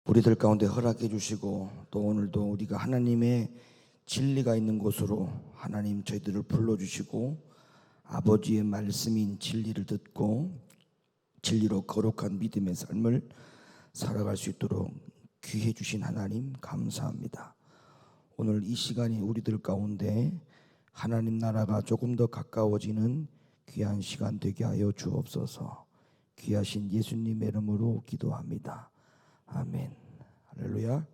우리들 가운데 허락해 주시고 또 오늘도 우리가 하나님의 진리가 있는 곳으로 하나님 저희들을 불러주시고 아버지의 말씀인 진리를 듣고 진리로 거룩한 믿음의 삶을 살아갈 수 있도록 귀해 주신 하나님 감사합니다. 오늘 이 시간이 우리들 가운데 하나님 나라가 조금 더 가까워지는 귀한 시간 되게 하여 주옵소서. 귀하신 예수님의 이름으로 기도합니다. 아멘. 할렐루야.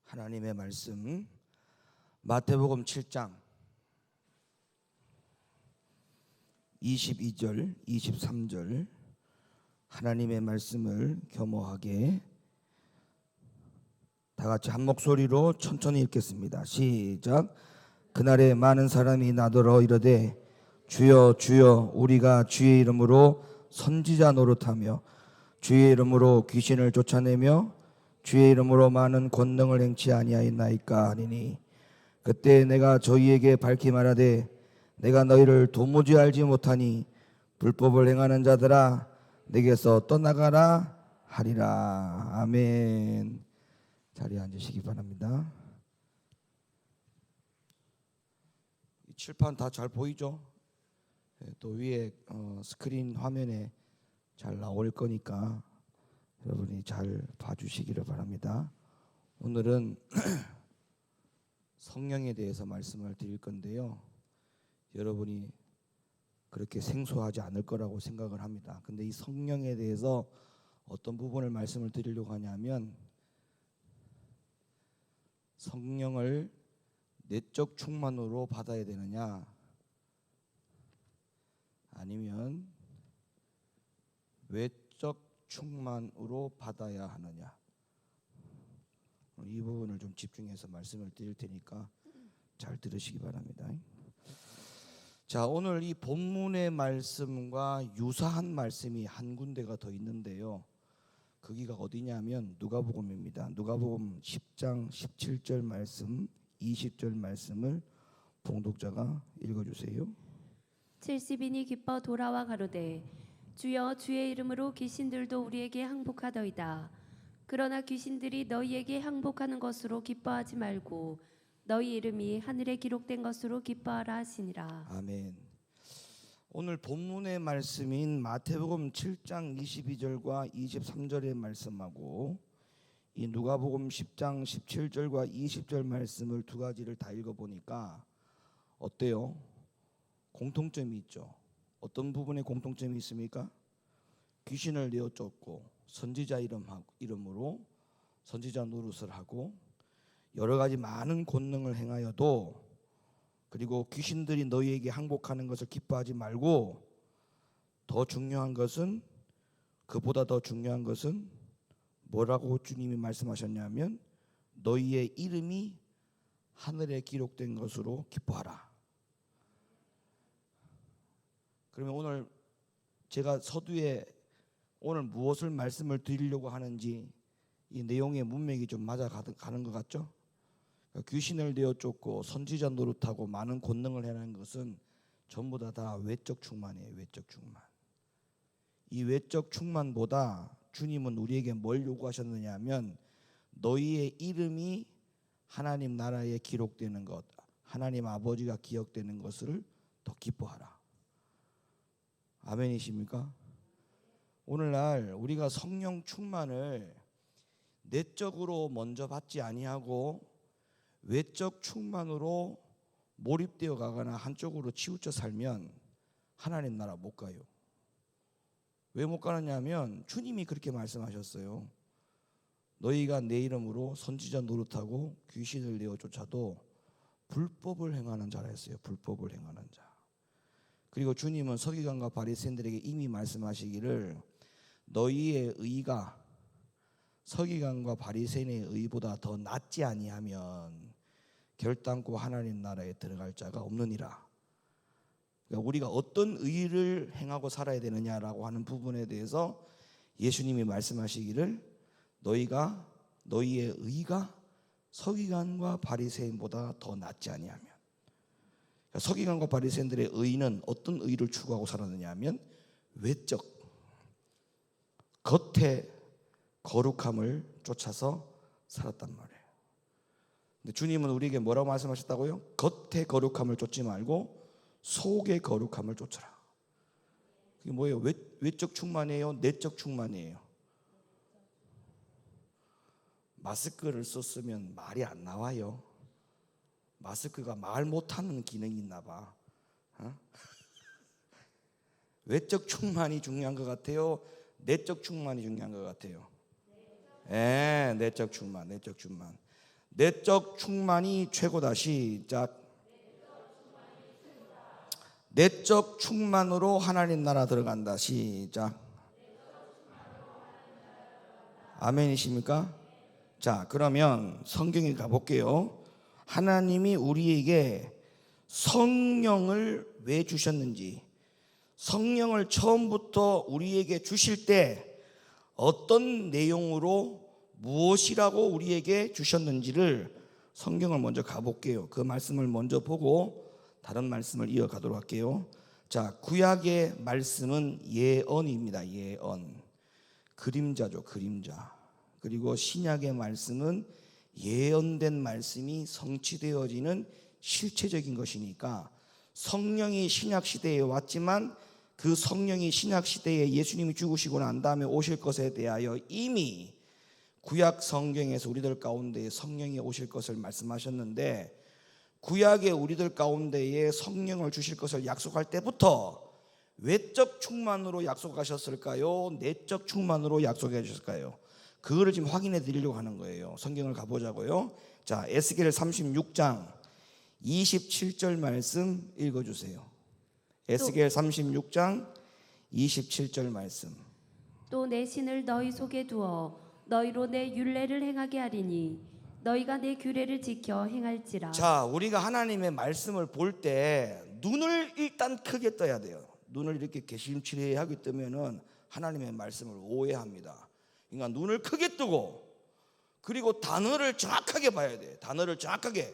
하나님의 말씀 마태복음 7장 22절 23절 하나님의 말씀을 겸허하게 다 같이 한 목소리로 천천히 읽겠습니다. 시작. 그날에 많은 사람이 나더러 이르되 주여 주여 우리가 주의 이름으로 선지자 노릇하며 주의 이름으로 귀신을 쫓아내며 주의 이름으로 많은 권능을 행치 아니하였나이까 하니니 그때 내가 저희에게 밝히 말하되 내가 너희를 도무지 알지 못하니 불법을 행하는 자들아 내게서 떠나가라 하리라. 아멘. 자리에 앉으시기 바랍니다. 칠판 다 잘 보이죠? 또 위에 스크린 화면에 잘 나올 거니까 여러분이 잘 봐주시기를 바랍니다. 오늘은 성령에 대해서 말씀을 드릴 건데요. 여러분이 그렇게 생소하지 않을 거라고 생각을 합니다. 근데 이 성령에 대해서 어떤 부분을 말씀을 드리려고 하냐면 성령을 내적 충만으로 받아야 되느냐 아니면 외적 충만으로 받아야 하느냐, 이 부분을 좀 집중해서 말씀을 드릴 테니까 잘 들으시기 바랍니다. 자, 오늘 이 본문의 말씀과 유사한 말씀이 한 군데가 더 있는데요. 거기가 어디냐면 누가복음입니다. 누가복음 10장 17절 말씀 20절 말씀을 봉독자가 읽어주세요. 70인이 기뻐 돌아와 가로되 주여 주의 이름으로 귀신들도 우리에게 항복하더이다. 그러나 귀신들이 너희에게 항복하는 것으로 기뻐하지 말고 너희 이름이 하늘에 기록된 것으로 기뻐하라 하시니라. 아멘. 오늘 본문의 말씀인 마태복음 7장 22절과 23절의 말씀하고 이 누가복음 10장 17절과 20절 말씀을 두 가지를 다 읽어보니까 어때요? 공통점이 있죠. 어떤 부분에 공통점이 있습니까? 귀신을 내어 쫓고 선지자 이름으로 선지자 노릇을 하고 여러 가지 많은 권능을 행하여도 그리고 귀신들이 너희에게 항복하는 것을 기뻐하지 말고 더 중요한 것은 그보다 더 중요한 것은 뭐라고 주님이 말씀하셨냐면 너희의 이름이 하늘에 기록된 것으로 기뻐하라. 그러면 오늘 제가 서두에 오늘 무엇을 말씀을 드리려고 하는지 이 내용의 문맥이 좀 맞아가는 것 같죠? 귀신을 내어 쫓고 선지자 노릇하고 많은 권능을 해내는 것은 전부 다 외적 충만이에요. 외적 충만. 이 외적 충만보다 주님은 우리에게 뭘 요구하셨느냐 하면 너희의 이름이 하나님 나라에 기록되는 것, 하나님 아버지가 기억되는 것을 더 기뻐하라. 아멘이십니까? 오늘날 우리가 성령 충만을 내적으로 먼저 받지 아니하고 외적 충만으로 몰입되어 가거나 한쪽으로 치우쳐 살면 하나님 나라 못 가요. 왜 못 가느냐 하면 주님이 그렇게 말씀하셨어요. 너희가 내 이름으로 선지자 노릇하고 귀신을 내어 쫓아도 불법을 행하는 자라 했어요. 불법을 행하는 자. 그리고 주님은 서기관과 바리새인들에게 이미 말씀하시기를 너희의 의가 서기관과 바리새인의 의보다 더 낫지 아니하면 결단코 하나님 나라에 들어갈 자가 없느니라. 그러니까 우리가 어떤 의를 행하고 살아야 되느냐라고 하는 부분에 대해서 예수님이 말씀하시기를 너희의 의가 서기관과 바리새인보다 더 낫지 아니하면, 서기관과 바리새인들의 의는 어떤 의를 추구하고 살았느냐 하면 외적, 겉의 거룩함을 쫓아서 살았단 말이에요. 근데 주님은 우리에게 뭐라고 말씀하셨다고요? 겉의 거룩함을 쫓지 말고 속의 거룩함을 쫓아라. 그게 뭐예요? 외적 충만이에요? 내적 충만이에요? 마스크를 썼으면 말이 안 나와요. 마스크가 말 못하는 기능이 있나 봐. 외적 충만이 중요한 것 같아요? 내적 충만이 중요한 것 같아요? 내적 충만, 내적 충만. 내적 충만이 최고다. 시작. 내적 충만으로 하나님 나라 들어간다. 시작. 아멘이십니까? 자, 그러면 성경에 가볼게요. 하나님이 우리에게 성령을 왜 주셨는지, 성령을 처음부터 우리에게 주실 때 어떤 내용으로 무엇이라고 우리에게 주셨는지를 성경을 먼저 가볼게요. 그 말씀을 먼저 보고 다른 말씀을 이어가도록 할게요. 자, 구약의 말씀은 예언입니다. 예언, 그림자죠, 그림자. 그리고 신약의 말씀은 예언된 말씀이 성취되어지는 실체적인 것이니까 성령이 신약 시대에 왔지만 그 성령이 신약 시대에 예수님이 죽으시고 난 다음에 오실 것에 대하여 이미 구약 성경에서 우리들 가운데에 성령이 오실 것을 말씀하셨는데, 구약의 우리들 가운데에 성령을 주실 것을 약속할 때부터 외적 충만으로 약속하셨을까요? 내적 충만으로 약속해 주셨을까요? 그거를 지금 확인해 드리려고 하는 거예요. 성경을 가보자고요. 자, 에스겔 36장 27절 말씀 읽어주세요. 에스겔 36장 27절 말씀. 또 내 신을 너희 속에 두어 너희로 내 율례를 행하게 하리니 너희가 내 규례를 지켜 행할지라. 자, 우리가 하나님의 말씀을 볼 때 눈을 일단 크게 떠야 돼요. 눈을 이렇게 개심치레하게 뜨면은 하나님의 말씀을 오해합니다. 그러니까 눈을 크게 뜨고, 그리고 단어를 정확하게 봐야 돼요. 단어를 정확하게.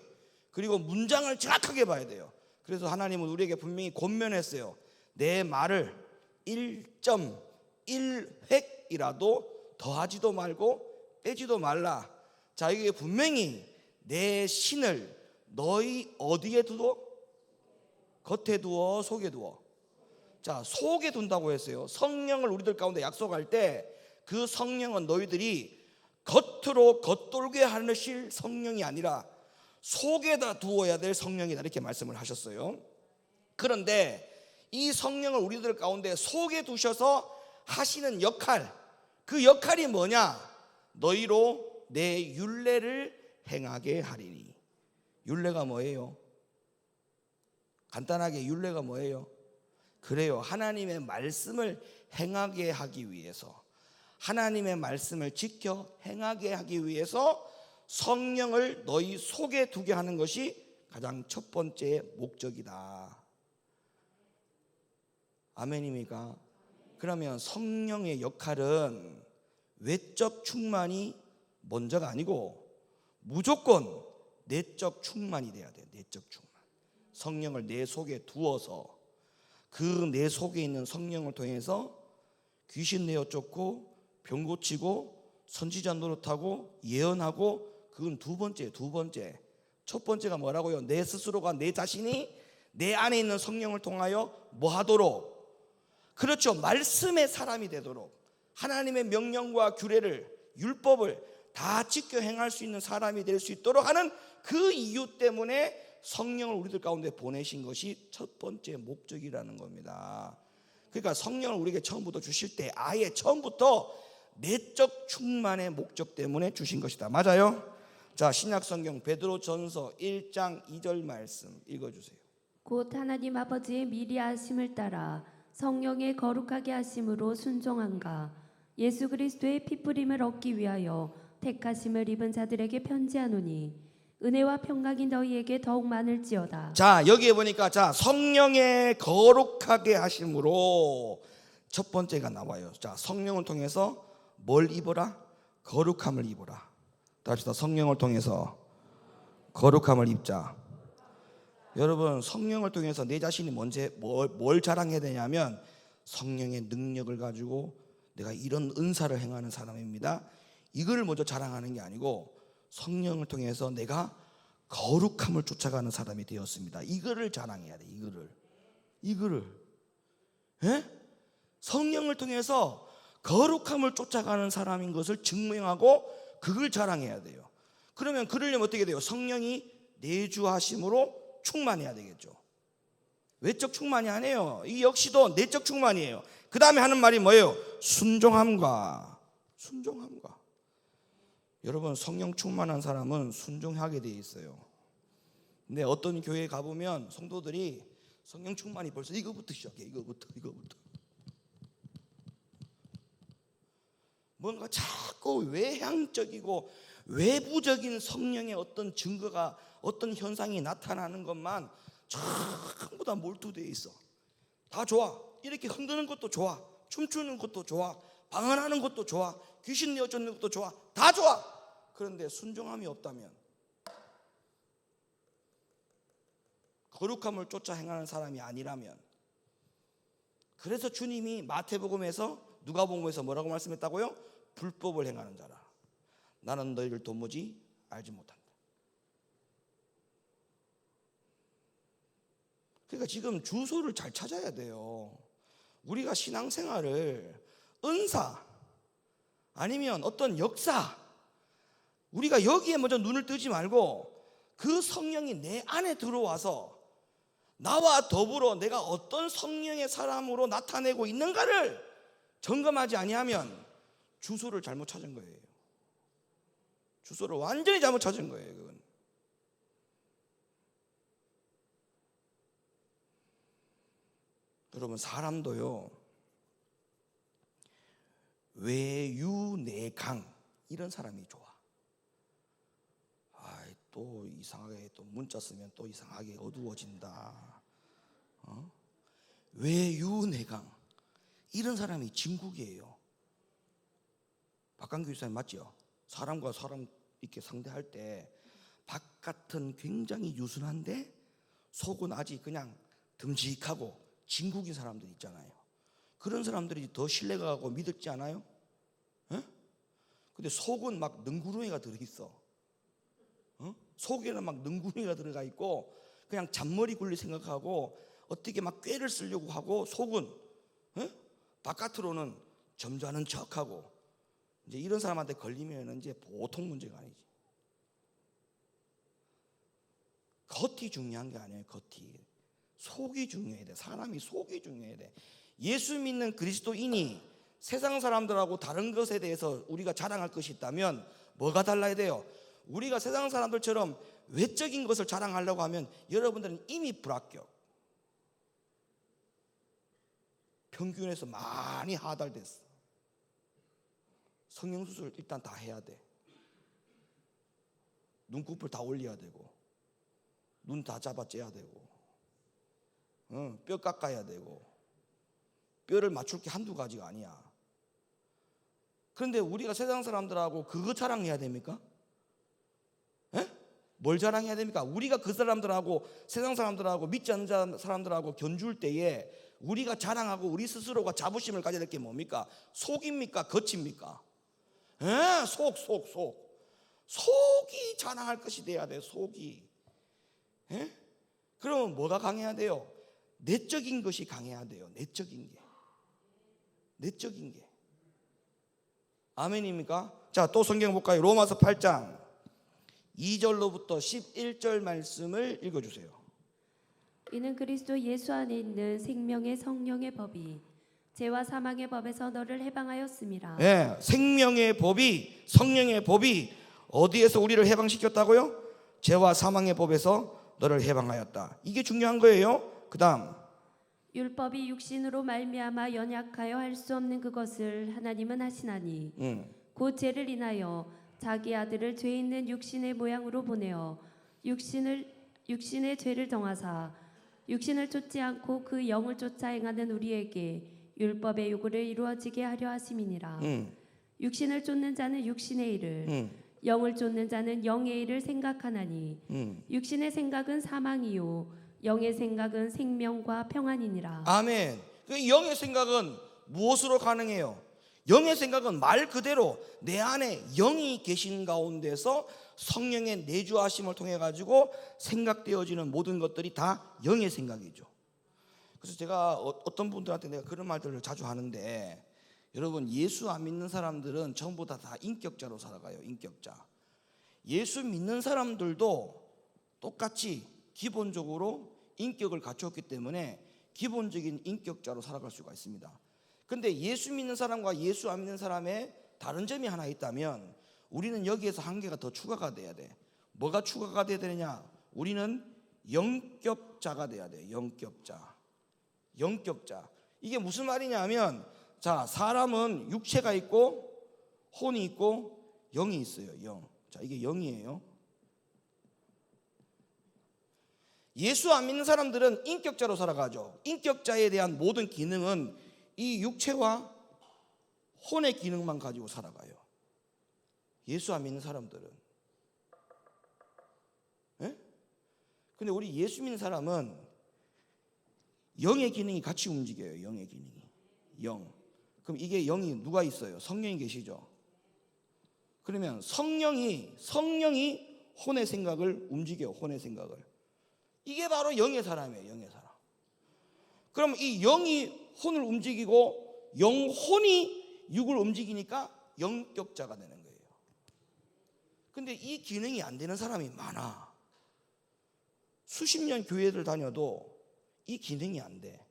그리고 문장을 정확하게 봐야 돼요. 그래서 하나님은 우리에게 분명히 권면했어요. 내 말을 1.1획이라도 더하지도 말고 빼지도 말라. 자, 이게 분명히 내 신을 너희 어디에 두어? 겉에 두어, 속에 두어. 자, 속에 둔다고 했어요. 성령을 우리들 가운데 약속할 때 그 성령은 너희들이 겉으로 겉돌게 하실 성령이 아니라 속에다 두어야 될 성령이다, 이렇게 말씀을 하셨어요. 그런데 이 성령을 우리들 가운데 속에 두셔서 하시는 역할, 그 역할이 뭐냐? 너희로 내 율례를 행하게 하리니. 율례가 뭐예요? 간단하게 율례가 뭐예요? 그래요, 하나님의 말씀을 행하게 하기 위해서, 하나님의 말씀을 지켜 행하게 하기 위해서 성령을 너희 속에 두게 하는 것이 가장 첫 번째 목적이다. 아멘입니까? 그러면 성령의 역할은 외적 충만이 먼저가 아니고 무조건 내적 충만이 돼야 돼요. 내적 충만. 성령을 내 속에 두어서 그 내 속에 있는 성령을 통해서 귀신 내어 쫓고 병 고치고 선지자 노릇하고 예언하고, 그건 두 번째. 첫 번째가 뭐라고요? 내 스스로가, 내 자신이 내 안에 있는 성령을 통하여 뭐 하도록? 그렇죠, 말씀의 사람이 되도록, 하나님의 명령과 규례를, 율법을 다 지켜 행할 수 있는 사람이 될 수 있도록 하는 그 이유 때문에 성령을 우리들 가운데 보내신 것이 첫 번째 목적이라는 겁니다. 그러니까 성령을 우리에게 처음부터 주실 때 아예 처음부터 내적 충만의 목적 때문에 주신 것이다. 맞아요? 자, 신약 성경 베드로전서 1장 2절 말씀 읽어주세요. 곧 하나님 아버지의 미리 하심을 따라 성령의 거룩하게 하심으로 순종한가. 예수 그리스도의 피뿌림을 얻기 위하여 택하심을 입은 자들에게 편지하노니 은혜와 평강이 너희에게 더욱 많을지어다. 자, 여기에 보니까 자, 성령의 거룩하게 하심으로 첫 번째가 나와요. 자, 성령을 통해서 뭘 입어라? 거룩함을 입어라. 다시 더, 성령을 통해서 거룩함을 입자. 여러분, 성령을 통해서 내 자신이 뭘 자랑해야 되냐면 성령의 능력을 가지고 내가 이런 은사를 행하는 사람입니다. 이걸 먼저 자랑하는 게 아니고 성령을 통해서 내가 거룩함을 쫓아가는 사람이 되었습니다. 이거를 자랑해야 돼. 이거를 예? 성령을 통해서 거룩함을 쫓아가는 사람인 것을 증명하고 그걸 자랑해야 돼요. 그러면 그러려면 어떻게 돼요? 성령이 내주하심으로 충만해야 되겠죠. 외적 충만이 아니에요. 이 역시도 내적 충만이에요. 그 다음에 하는 말이 뭐예요? 순종함과. 여러분, 성령 충만한 사람은 순종하게 돼 있어요. 근데 어떤 교회에 가보면 성도들이 성령 충만이 벌써 이거부터 시작해. 이거부터 뭔가 자꾸 외향적이고 외부적인 성령의 어떤 증거가, 어떤 현상이 나타나는 것만 전부 다 몰두되어 있어. 다 좋아. 이렇게 흔드는 것도 좋아. 춤추는 것도 좋아. 방언하는 것도 좋아. 귀신 내어쫓는 것도 좋아. 다 좋아. 그런데 순종함이 없다면, 거룩함을 쫓아 행하는 사람이 아니라면, 그래서 주님이 마태복음에서, 누가복음에서 뭐라고 말씀했다고요? 불법을 행하는 자라. 나는 너희를 도무지 알지 못한다. 그러니까 지금 주소를 잘 찾아야 돼요. 우리가 신앙생활을 은사 아니면 어떤 역사, 우리가 여기에 먼저 눈을 뜨지 말고 그 성령이 내 안에 들어와서 나와 더불어 내가 어떤 성령의 사람으로 나타내고 있는가를 점검하지 아니하면 주소를 잘못 찾은 거예요. 주소를 완전히 잘못 찾은 거예요. 그건. 여러분, 사람도요, 외유내강 이런 사람이 좋아. 또 이상하게 또 문자 쓰면 또 이상하게 어두워진다. 외유내강 이런 사람이 진국이에요. 박강규 집사님 맞죠? 사람과 사람 이렇게 상대할 때 바깥은 굉장히 유순한데 속은 아직 그냥 듬직하고 진국인 사람들 있잖아요. 그런 사람들이 더 신뢰가 가고 믿을지 않아요? 근데 속은 막 능구렁이가 들어있어. 속에는 막 능구렁이가 들어가 있고 그냥 잔머리 굴리 생각하고 어떻게 막 꾀를 쓰려고 하고, 속은 바깥으로는 점잖은 척하고. 이제 이런 사람한테 걸리면 이제 보통 문제가 아니지. 겉이 중요한 게 아니에요. 겉이. 속이 중요해야 돼. 사람이 속이 중요해야 돼. 예수 믿는 그리스도인이 세상 사람들하고 다른 것에 대해서 우리가 자랑할 것이 있다면 뭐가 달라야 돼요? 우리가 세상 사람들처럼 외적인 것을 자랑하려고 하면 여러분들은 이미 불합격, 평균에서 많이 하달됐어. 성형수술 일단 다 해야 돼. 눈꺼풀 다 올려야 되고, 눈 다 잡아째야 되고, 뼈 깎아야 되고, 뼈를 맞출 게 한두 가지가 아니야. 그런데 우리가 세상 사람들하고 그거 자랑해야 됩니까? 뭘 자랑해야 됩니까? 우리가 그 사람들하고, 세상 사람들하고, 믿지 않는 사람들하고 견줄 때에 우리가 자랑하고 우리 스스로가 자부심을 가져야 될 게 뭡니까? 속입니까? 겉입니까? 속이 자랑할 것이 돼야 돼. 속이. 그러면 뭐가 강해야 돼요? 내적인 것이 강해야 돼요. 내적인 게. 아멘입니까? 자, 또 성경 볼까요? 로마서 8장 2절로부터 11절 말씀을 읽어주세요. 이는 그리스도 예수 안에 있는 생명의 성령의 법이 죄와 사망의 법에서 너를 해방하였음이라. 네, 생명의 법이, 성령의 법이 어디에서 우리를 해방시켰다고요? 죄와 사망의 법에서 너를 해방하였다. 이게 중요한 거예요. 그 다음, 율법이 육신으로 말미암아 연약하여 할 수 없는 그것을 하나님은 하시나니 곧 죄를 인하여 자기 아들을 죄 있는 육신의 모양으로 보내어 육신의 죄를 정하사 육신을 쫓지 않고 그 영을 쫓아 행하는 우리에게 율법의 요구를 이루어지게 하려 하심이니라. 육신을 쫓는 자는 육신의 일을, 영을 쫓는 자는 영의 일을 생각하나니 육신의 생각은 사망이요 영의 생각은 생명과 평안이니라. 아멘. 그 영의 생각은 무엇으로 가능해요? 영의 생각은 말 그대로 내 안에 영이 계신 가운데서 성령의 내주하심을 통해 가지고 생각되어지는 모든 것들이 다 영의 생각이죠. 그래서 제가 어떤 분들한테 내가 그런 말들을 자주 하는데, 여러분, 예수 안 믿는 사람들은 전부 다 인격자로 살아가요. 인격자. 예수 믿는 사람들도 똑같이 기본적으로 인격을 갖추었기 때문에 기본적인 인격자로 살아갈 수가 있습니다. 근데 예수 믿는 사람과 예수 안 믿는 사람의 다른 점이 하나 있다면, 우리는 여기에서 한 개가 더 추가가 돼야 돼. 뭐가 추가가 돼야 되느냐? 우리는 영격자가 돼야 돼. 영격자. 영격자. 이게 무슨 말이냐면, 자, 사람은 육체가 있고 혼이 있고 영이 있어요. 영. 자, 이게 영이에요. 예수 안 믿는 사람들은 인격자로 살아가죠. 인격자에 대한 모든 기능은 이 육체와 혼의 기능만 가지고 살아가요. 예수 안 믿는 사람들은. 예? 근데 우리 예수 믿는 사람은 영의 기능이 같이 움직여요. 영의 기능이. 영. 그럼 이게 영이 누가 있어요? 성령이 계시죠. 그러면 성령이 혼의 생각을 움직여요. 혼의 생각을. 이게 바로 영의 사람이에요. 영의 사람. 그럼 이 영이 혼을 움직이고 영혼이 육을 움직이니까 영격자가 되는 거예요. 근데 이 기능이 안 되는 사람이 많아. 수십 년 교회를 다녀도 이 기능이 안 돼.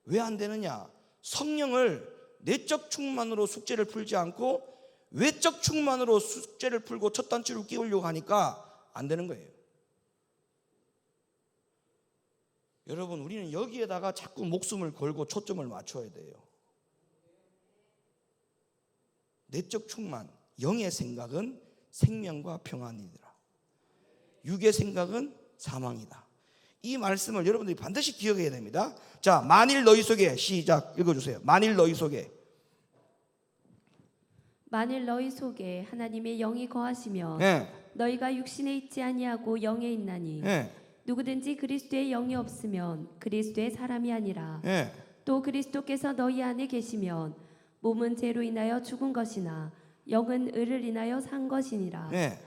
왜 안 되느냐? 성령을 내적 충만으로 숙제를 풀지 않고 외적 충만으로 숙제를 풀고 첫 단추를 끼우려고 하니까 안 되는 거예요. 여러분, 우리는 여기에다가 자꾸 목숨을 걸고 초점을 맞춰야 돼요. 내적 충만, 영의 생각은 생명과 평안이니라. 육의 생각은 사망이다. 이 말씀을 여러분들이 반드시 기억해야 됩니다. 자, 만일 너희 속에, 시작, 읽어주세요. 만일 너희 속에, 만일 너희 속에 하나님의 영이 거하시면 예, 너희가 육신에 있지 아니하고 영에 있나니 예, 누구든지 그리스도의 영이 없으면 그리스도의 사람이 아니라. 예. 또 그리스도께서 너희 안에 계시면 몸은 죄로 인하여 죽은 것이나 영은 의를 인하여 산 것이니라. 예.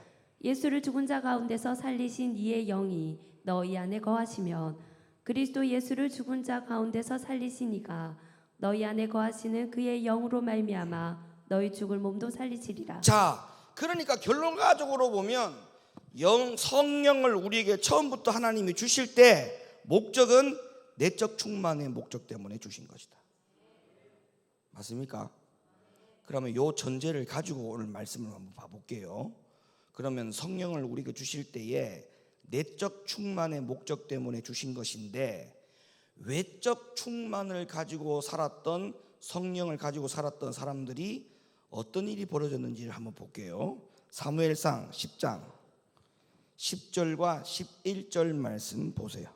예수를 죽은 자 가운데서 살리신 이의 영이 너희 안에 거하시면 그리스도 예수를 죽은 자 가운데서 살리신 이가 너희 안에 거하시는 그의 영으로 말미암아 너희 죽을 몸도 살리시리라. 자, 그러니까 결론가적으로 보면 성령을 우리에게 처음부터 하나님이 주실 때 목적은 내적 충만의 목적 때문에 주신 것이다. 맞습니까? 그러면 이 전제를 가지고 오늘 말씀을 한번 봐볼게요. 그러면 성령을 우리에게 주실 때에 내적 충만의 목적 때문에 주신 것인데, 외적 충만을 가지고 살았던, 성령을 가지고 살았던 사람들이 어떤 일이 벌어졌는지를 한번 볼게요. 사무엘상 10장 10절과 11절 말씀 보세요.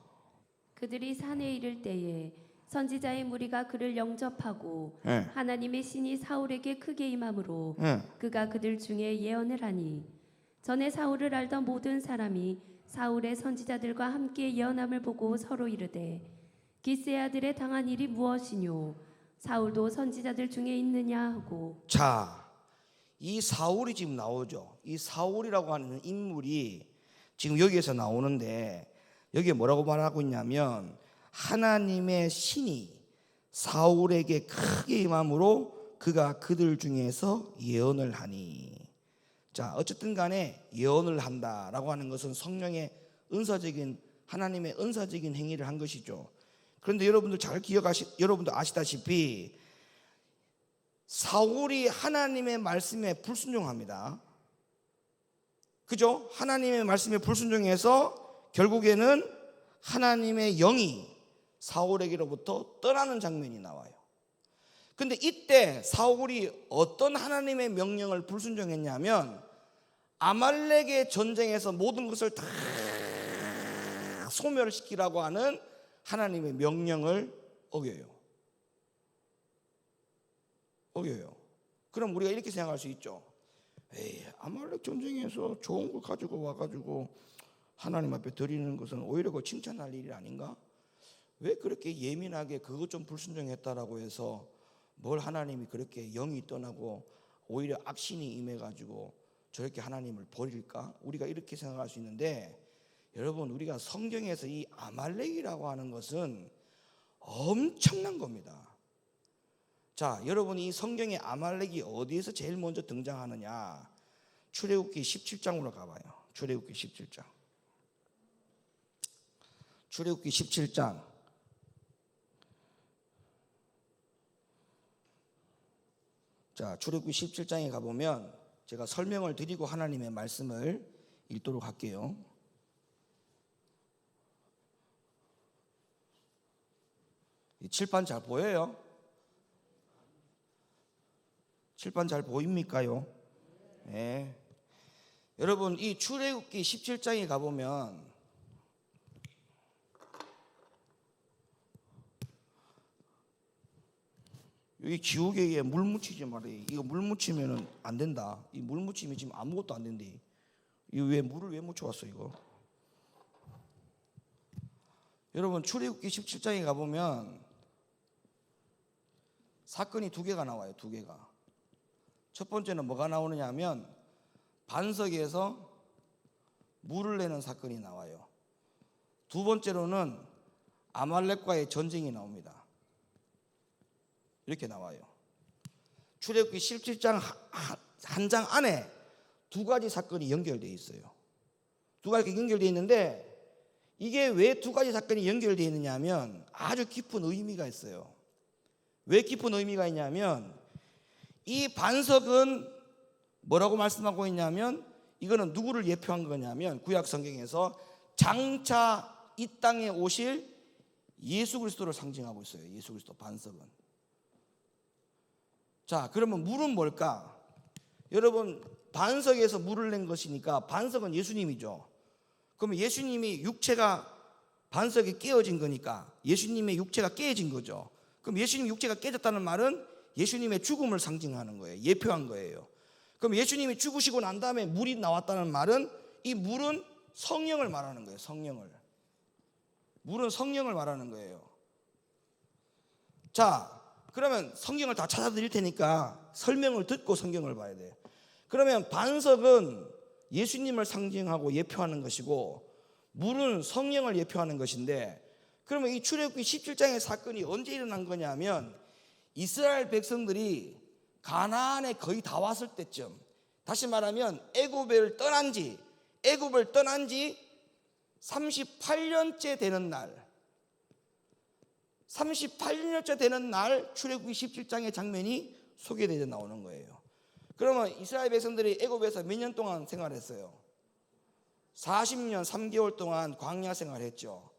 그들이 산에 이를 때에 선지자의 무리가 그를 영접하고 네. 하나님의 신이 사울에게 크게 임함으로 네. 그가 그들 중에 예언을 하니 전에 사울을 알던 모든 사람이 사울의 선지자들과 함께 예언함을 보고 서로 이르되 기스의 아들의 당한 일이 무엇이뇨? 사울도 선지자들 중에 있느냐 하고. 자, 이 사울이 지금 나오죠. 이 사울이라고 하는 인물이 지금 여기에서 나오는데, 여기에 뭐라고 말하고 있냐면 하나님의 신이 사울에게 크게 임함으로 그가 그들 중에서 예언을 하니. 자, 어쨌든 간에 예언을 한다라고 하는 것은 성령의 은사적인, 하나님의 은사적인 행위를 한 것이죠. 그런데 여러분들 여러분들 아시다시피 사울이 하나님의 말씀에 불순종합니다. 그죠? 하나님의 말씀에 불순종해서 결국에는 하나님의 영이 사울에게로부터 떠나는 장면이 나와요. 근데 이때 사울이 어떤 하나님의 명령을 불순종했냐면 아말렉의 전쟁에서 모든 것을 다 소멸시키라고 하는 하나님의 명령을 어겨요. 그럼 우리가 이렇게 생각할 수 있죠. 에이, 아말렉 전쟁에서 좋은 거 가지고 와가지고 하나님 앞에 드리는 것은 오히려 그 칭찬할 일이 아닌가? 왜 그렇게 예민하게 그것 좀 불순종했다라고 해서 뭘 하나님이 그렇게 영이 떠나고 오히려 악신이 임해가지고 저렇게 하나님을 버릴까? 우리가 이렇게 생각할 수 있는데, 여러분, 우리가 성경에서 이 아말렉이라고 하는 것은 엄청난 겁니다. 자, 여러분, 이 성경에 아말렉이 어디에서 제일 먼저 등장하느냐? 출애굽기 17장으로 가봐요. 출애굽기 17장. 출애굽기 17장. 자, 출애굽기 17장에 가보면 제가 설명을 드리고 하나님의 말씀을 읽도록 할게요. 이 칠판 잘 보여요? 칠판 잘 보입니까요? 네. 여러분, 이 출애굽기 17장에 가보면 여기 지우개에 물 묻히지 말아요. 이거 물 묻히면 안 된다. 이 물 묻히면 지금 아무것도 안 된대. 이거 왜 물을 왜 묻혀왔어 이거? 여러분, 출애굽기 17장에 가보면 사건이 두 개가 나와요. 두 개가. 첫 번째는 뭐가 나오느냐 하면 반석에서 물을 내는 사건이 나와요. 두 번째로는 아말렉과의 전쟁이 나옵니다. 이렇게 나와요. 출애굽기 17장 한 장 안에 두 가지 사건이 연결되어 있어요. 두 가지 연결되어 있는데, 이게 왜 두 가지 사건이 연결되어 있느냐 하면 아주 깊은 의미가 있어요. 왜 깊은 의미가 있냐면, 이 반석은 뭐라고 말씀하고 있냐면, 이거는 누구를 예표한 거냐면 구약 성경에서 장차 이 땅에 오실 예수 그리스도를 상징하고 있어요. 예수 그리스도 반석은. 자, 그러면 물은 뭘까? 여러분, 반석에서 물을 낸 것이니까 반석은 예수님이죠. 그러면 예수님이 육체가 반석에 깨어진 거니까 예수님의 육체가 깨진 거죠. 그럼 예수님 육체가 깨졌다는 말은 예수님의 죽음을 상징하는 거예요. 예표한 거예요. 그럼 예수님이 죽으시고 난 다음에 물이 나왔다는 말은, 이 물은 성령을 말하는 거예요. 성령을. 물은 성령을 말하는 거예요. 자, 그러면 성경을 다 찾아드릴 테니까 설명을 듣고 성경을 봐야 돼요. 그러면 반석은 예수님을 상징하고 예표하는 것이고 물은 성령을 예표하는 것인데, 그러면 이 출애굽기 17장의 사건이 언제 일어난 거냐면 이스라엘 백성들이 가나안에 거의 다 왔을 때쯤, 다시 말하면 애굽을 떠난 지 38년째 되는 날, 38년째 되는 날 출애굽기 17장의 장면이 소개되어 나오는 거예요. 그러면 이스라엘 백성들이 애굽에서 몇 년 동안 생활했어요? 40년 3개월 동안 광야 생활했죠.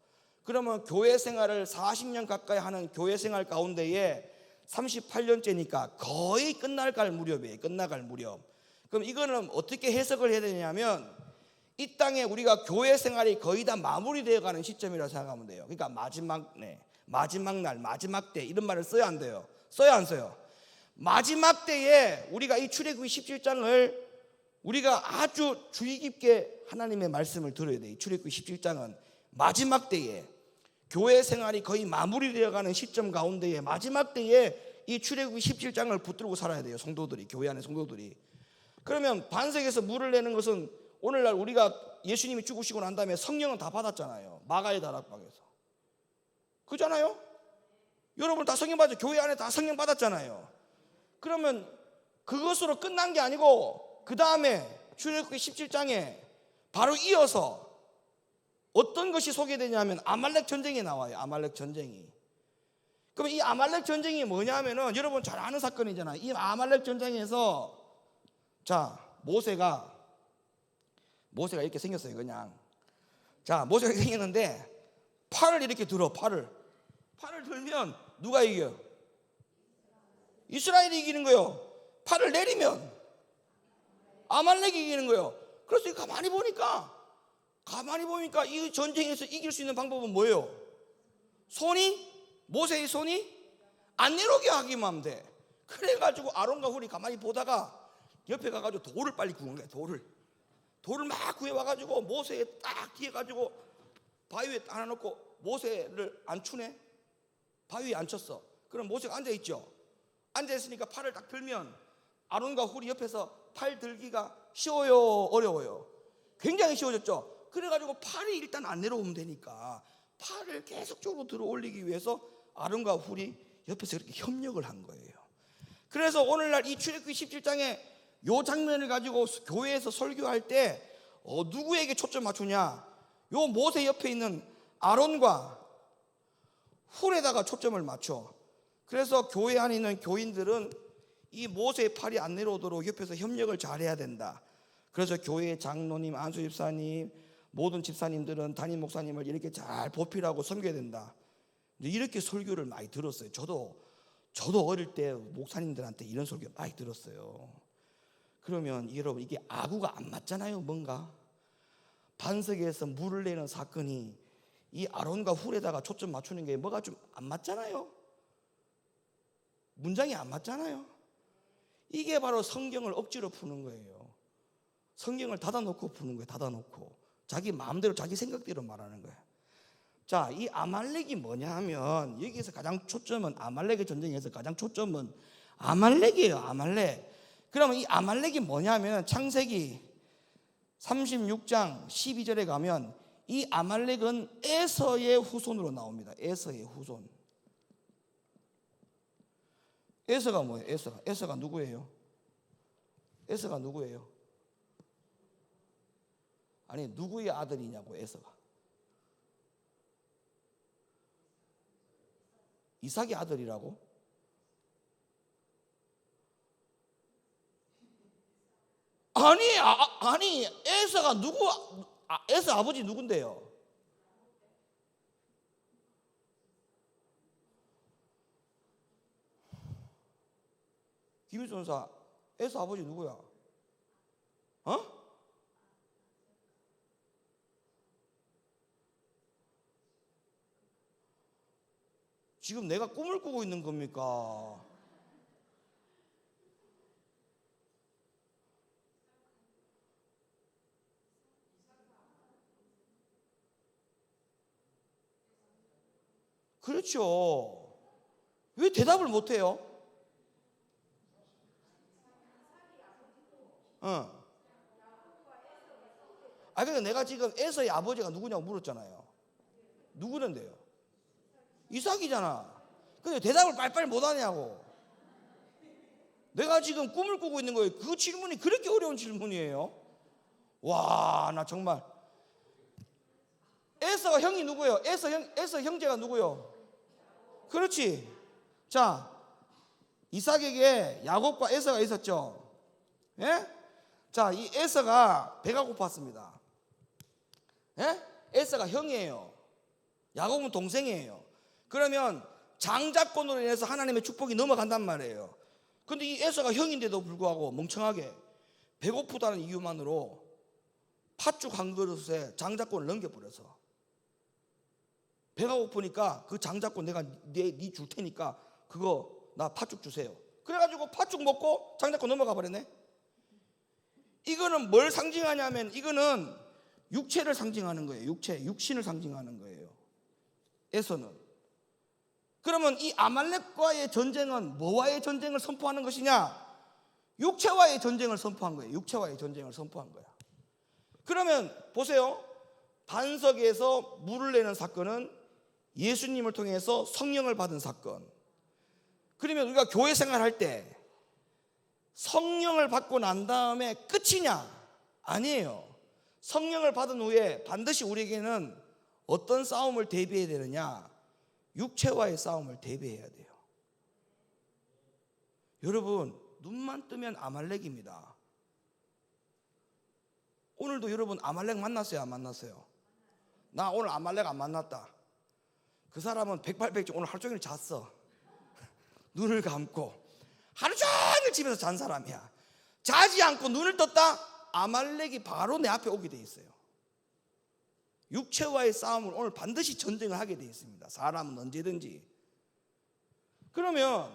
그러면 교회 생활을 40년 가까이 하는 교회 생활 가운데에 38년째니까 거의 끝나갈 무렵이에요. 끝나갈 무렵. 그럼 이거는 어떻게 해석을 해야 되냐면, 이 땅에 우리가 교회 생활이 거의 다 마무리되어 가는 시점이라고 생각하면 돼요. 그러니까 마지막 날, 마지막 때, 이런 말을 써야 안 돼요. 써야 안 써요? 마지막 때에 우리가 이 출애굽기 17장을 우리가 아주 주의 깊게 하나님의 말씀을 들어야 돼요. 출애굽기 17장은 마지막 때에, 교회 생활이 거의 마무리되어 가는 시점 가운데에 마지막 때에 이 출애굽기 17장을 붙들고 살아야 돼요. 성도들이, 교회 안에 성도들이. 그러면 반석에서 물을 내는 것은 오늘날 우리가 예수님이 죽으시고 난 다음에 성령은 다 받았잖아요. 마가의 다락방에서. 그잖아요? 여러분 다 성령 받았죠. 교회 안에 다 성령 받았잖아요. 그러면 그것으로 끝난 게 아니고 그 다음에 출애굽기 17장에 바로 이어서 어떤 것이 소개되냐면 아말렉 전쟁이 나와요. 아말렉 전쟁이. 그럼 이 아말렉 전쟁이 뭐냐면은 여러분 잘 아는 사건이잖아요. 이 아말렉 전쟁에서, 자, 모세가 이렇게 생겼어요. 그냥. 자, 모세가 이렇게 생겼는데 팔을 이렇게 들어. 팔을 들면 누가 이겨요? 이스라엘이 이기는 거예요. 팔을 내리면 아말렉이 이기는 거예요. 그래서 가만히 보니까 이 전쟁에서 이길 수 있는 방법은 뭐예요? 모세의 손이 안 내려오게 하기만 하면 돼. 그래가지고 아론과 훌이 가만히 보다가 옆에 가가지고 돌을 빨리 구운 거야. 돌을 막 구해와가지고 모세에 딱 뒤에가지고 바위에 딱 하나 놓고 모세를 안 추네. 바위에 앉혔어. 그럼 모세가 앉아있죠. 앉아있으니까 팔을 딱 들면 아론과 훌이 옆에서 팔 들기가 쉬워요, 어려워요? 굉장히 쉬워졌죠. 그래가지고 팔이 일단 안 내려오면 되니까 팔을 계속적으로 들어 올리기 위해서 아론과 훌이 옆에서 그렇게 협력을 한 거예요. 그래서 오늘날 이 출애굽기 17장에 요 장면을 가지고 교회에서 설교할 때 누구에게 초점 맞추냐? 요 모세 옆에 있는 아론과 훌에다가 초점을 맞춰. 그래서 교회 안에 있는 교인들은 이 모세의 팔이 안 내려오도록 옆에서 협력을 잘해야 된다. 그래서 교회 장로님, 안수 집사님, 모든 집사님들은 담임 목사님을 이렇게 잘 보필하고 섬겨야 된다. 이렇게 설교를 많이 들었어요. 저도 어릴 때 목사님들한테 이런 설교 많이 들었어요. 그러면 여러분, 이게 아구가 안 맞잖아요. 뭔가 반석에서 물을 내는 사건이 이 아론과 훌에다가 초점 맞추는 게 뭐가 좀 안 맞잖아요. 문장이 안 맞잖아요. 이게 바로 성경을 억지로 푸는 거예요. 성경을 닫아놓고 푸는 거예요. 닫아놓고 자기 마음대로 자기 생각대로 말하는 거예요. 자, 이 아말렉이 뭐냐 하면 여기서 가장 초점은 아말렉의 전쟁에서 가장 초점은 아말렉이에요. 아말렉. 그러면 이 아말렉이 뭐냐 하면 창세기 36장 12절에 가면 이 아말렉은 에서의 후손으로 나옵니다. 에서의 후손. 에서가 뭐예요? 에서가 누구예요? 에서가 누구예요? 아니, 누구의 아들이냐고. 에서가 이삭의 아들이라고? 아니 에서가 누구? 에서 아버지 누군데요? 김일수 전사, 에서 아버지 누구야? 지금 내가 꿈을 꾸고 있는 겁니까? 그렇죠. 왜 대답을 못해요? 그러니까 내가 지금 에서의 아버지가 누구냐고 물었잖아요. 누구는데요? 이삭이잖아. 근데 대답을 빨리빨리 못하냐고. 내가 지금 꿈을 꾸고 있는 거예요. 그 질문이 그렇게 어려운 질문이에요? 와, 나 정말. 에서가 형이 누구예요? 에서 형제가 누구요? 그렇지. 자, 이삭에게 야곱과 에서가 있었죠. 예? 자, 이 에서가 배가 고팠습니다. 예? 에서가 형이에요. 야곱은 동생이에요. 그러면 장자권으로 인해서 하나님의 축복이 넘어간단 말이에요. 근데 이 에서가 형인데도 불구하고 멍청하게 배고프다는 이유만으로 팥죽 한 그릇에 장자권을 넘겨버려서, 배가 고프니까 그 장자권 내가 네 줄 테니까 그거 나 팥죽 주세요. 그래가지고 팥죽 먹고 장자권 넘어가 버렸네. 이거는 뭘 상징하냐면 이거는 육체를 상징하는 거예요. 육신을 상징하는 거예요. 에서는. 그러면 이 아말렉과의 전쟁은 뭐와의 전쟁을 선포하는 것이냐? 육체와의 전쟁을 선포한 거예요. 육체와의 전쟁을 선포한 거야. 그러면 보세요. 반석에서 물을 내는 사건은 예수님을 통해서 성령을 받은 사건. 그러면 우리가 교회 생활할 때 성령을 받고 난 다음에 끝이냐? 아니에요. 성령을 받은 후에 반드시 우리에게는 어떤 싸움을 대비해야 되느냐? 육체와의 싸움을 대비해야 돼요. 여러분, 눈만 뜨면 아말렉입니다. 오늘도 여러분 아말렉 만났어요? 안 만났어요? 나 오늘 아말렉 안 만났다. 그 사람은 백발백중 오늘 하루 종일 잤어. 눈을 감고 하루 종일 집에서 잔 사람이야. 자지 않고 눈을 떴다? 아말렉이 바로 내 앞에 오게 돼 있어요. 육체와의 싸움을 오늘 반드시 전쟁을 하게 돼 있습니다. 사람은 언제든지. 그러면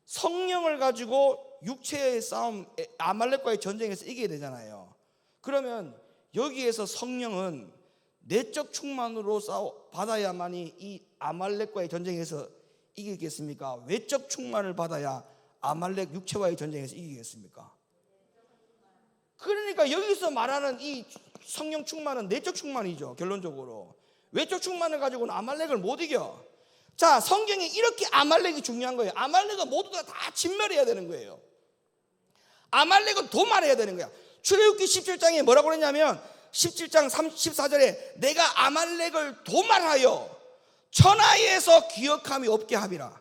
성령을 가지고 육체의 싸움, 아말렉과의 전쟁에서 이기게 되잖아요. 그러면 여기에서 성령은 내적 충만으로 받아야만이 이 아말렉과의 전쟁에서 이기겠습니까? 외적 충만을 받아야 아말렉 육체와의 전쟁에서 이기겠습니까? 그러니까 여기서 말하는 이 성령 충만은 내적 충만이죠. 결론적으로 외적 충만을 가지고는 아말렉을 못 이겨. 자, 성경에 이렇게 아말렉이 중요한 거예요. 아말렉은 모두 다 진멸해야 되는 거예요. 아말렉은 도말해야 되는 거야. 출애굽기 17장에 뭐라고 그랬냐면 17장 14절에 내가 아말렉을 도말하여 천하에서 기억함이 없게 함이라.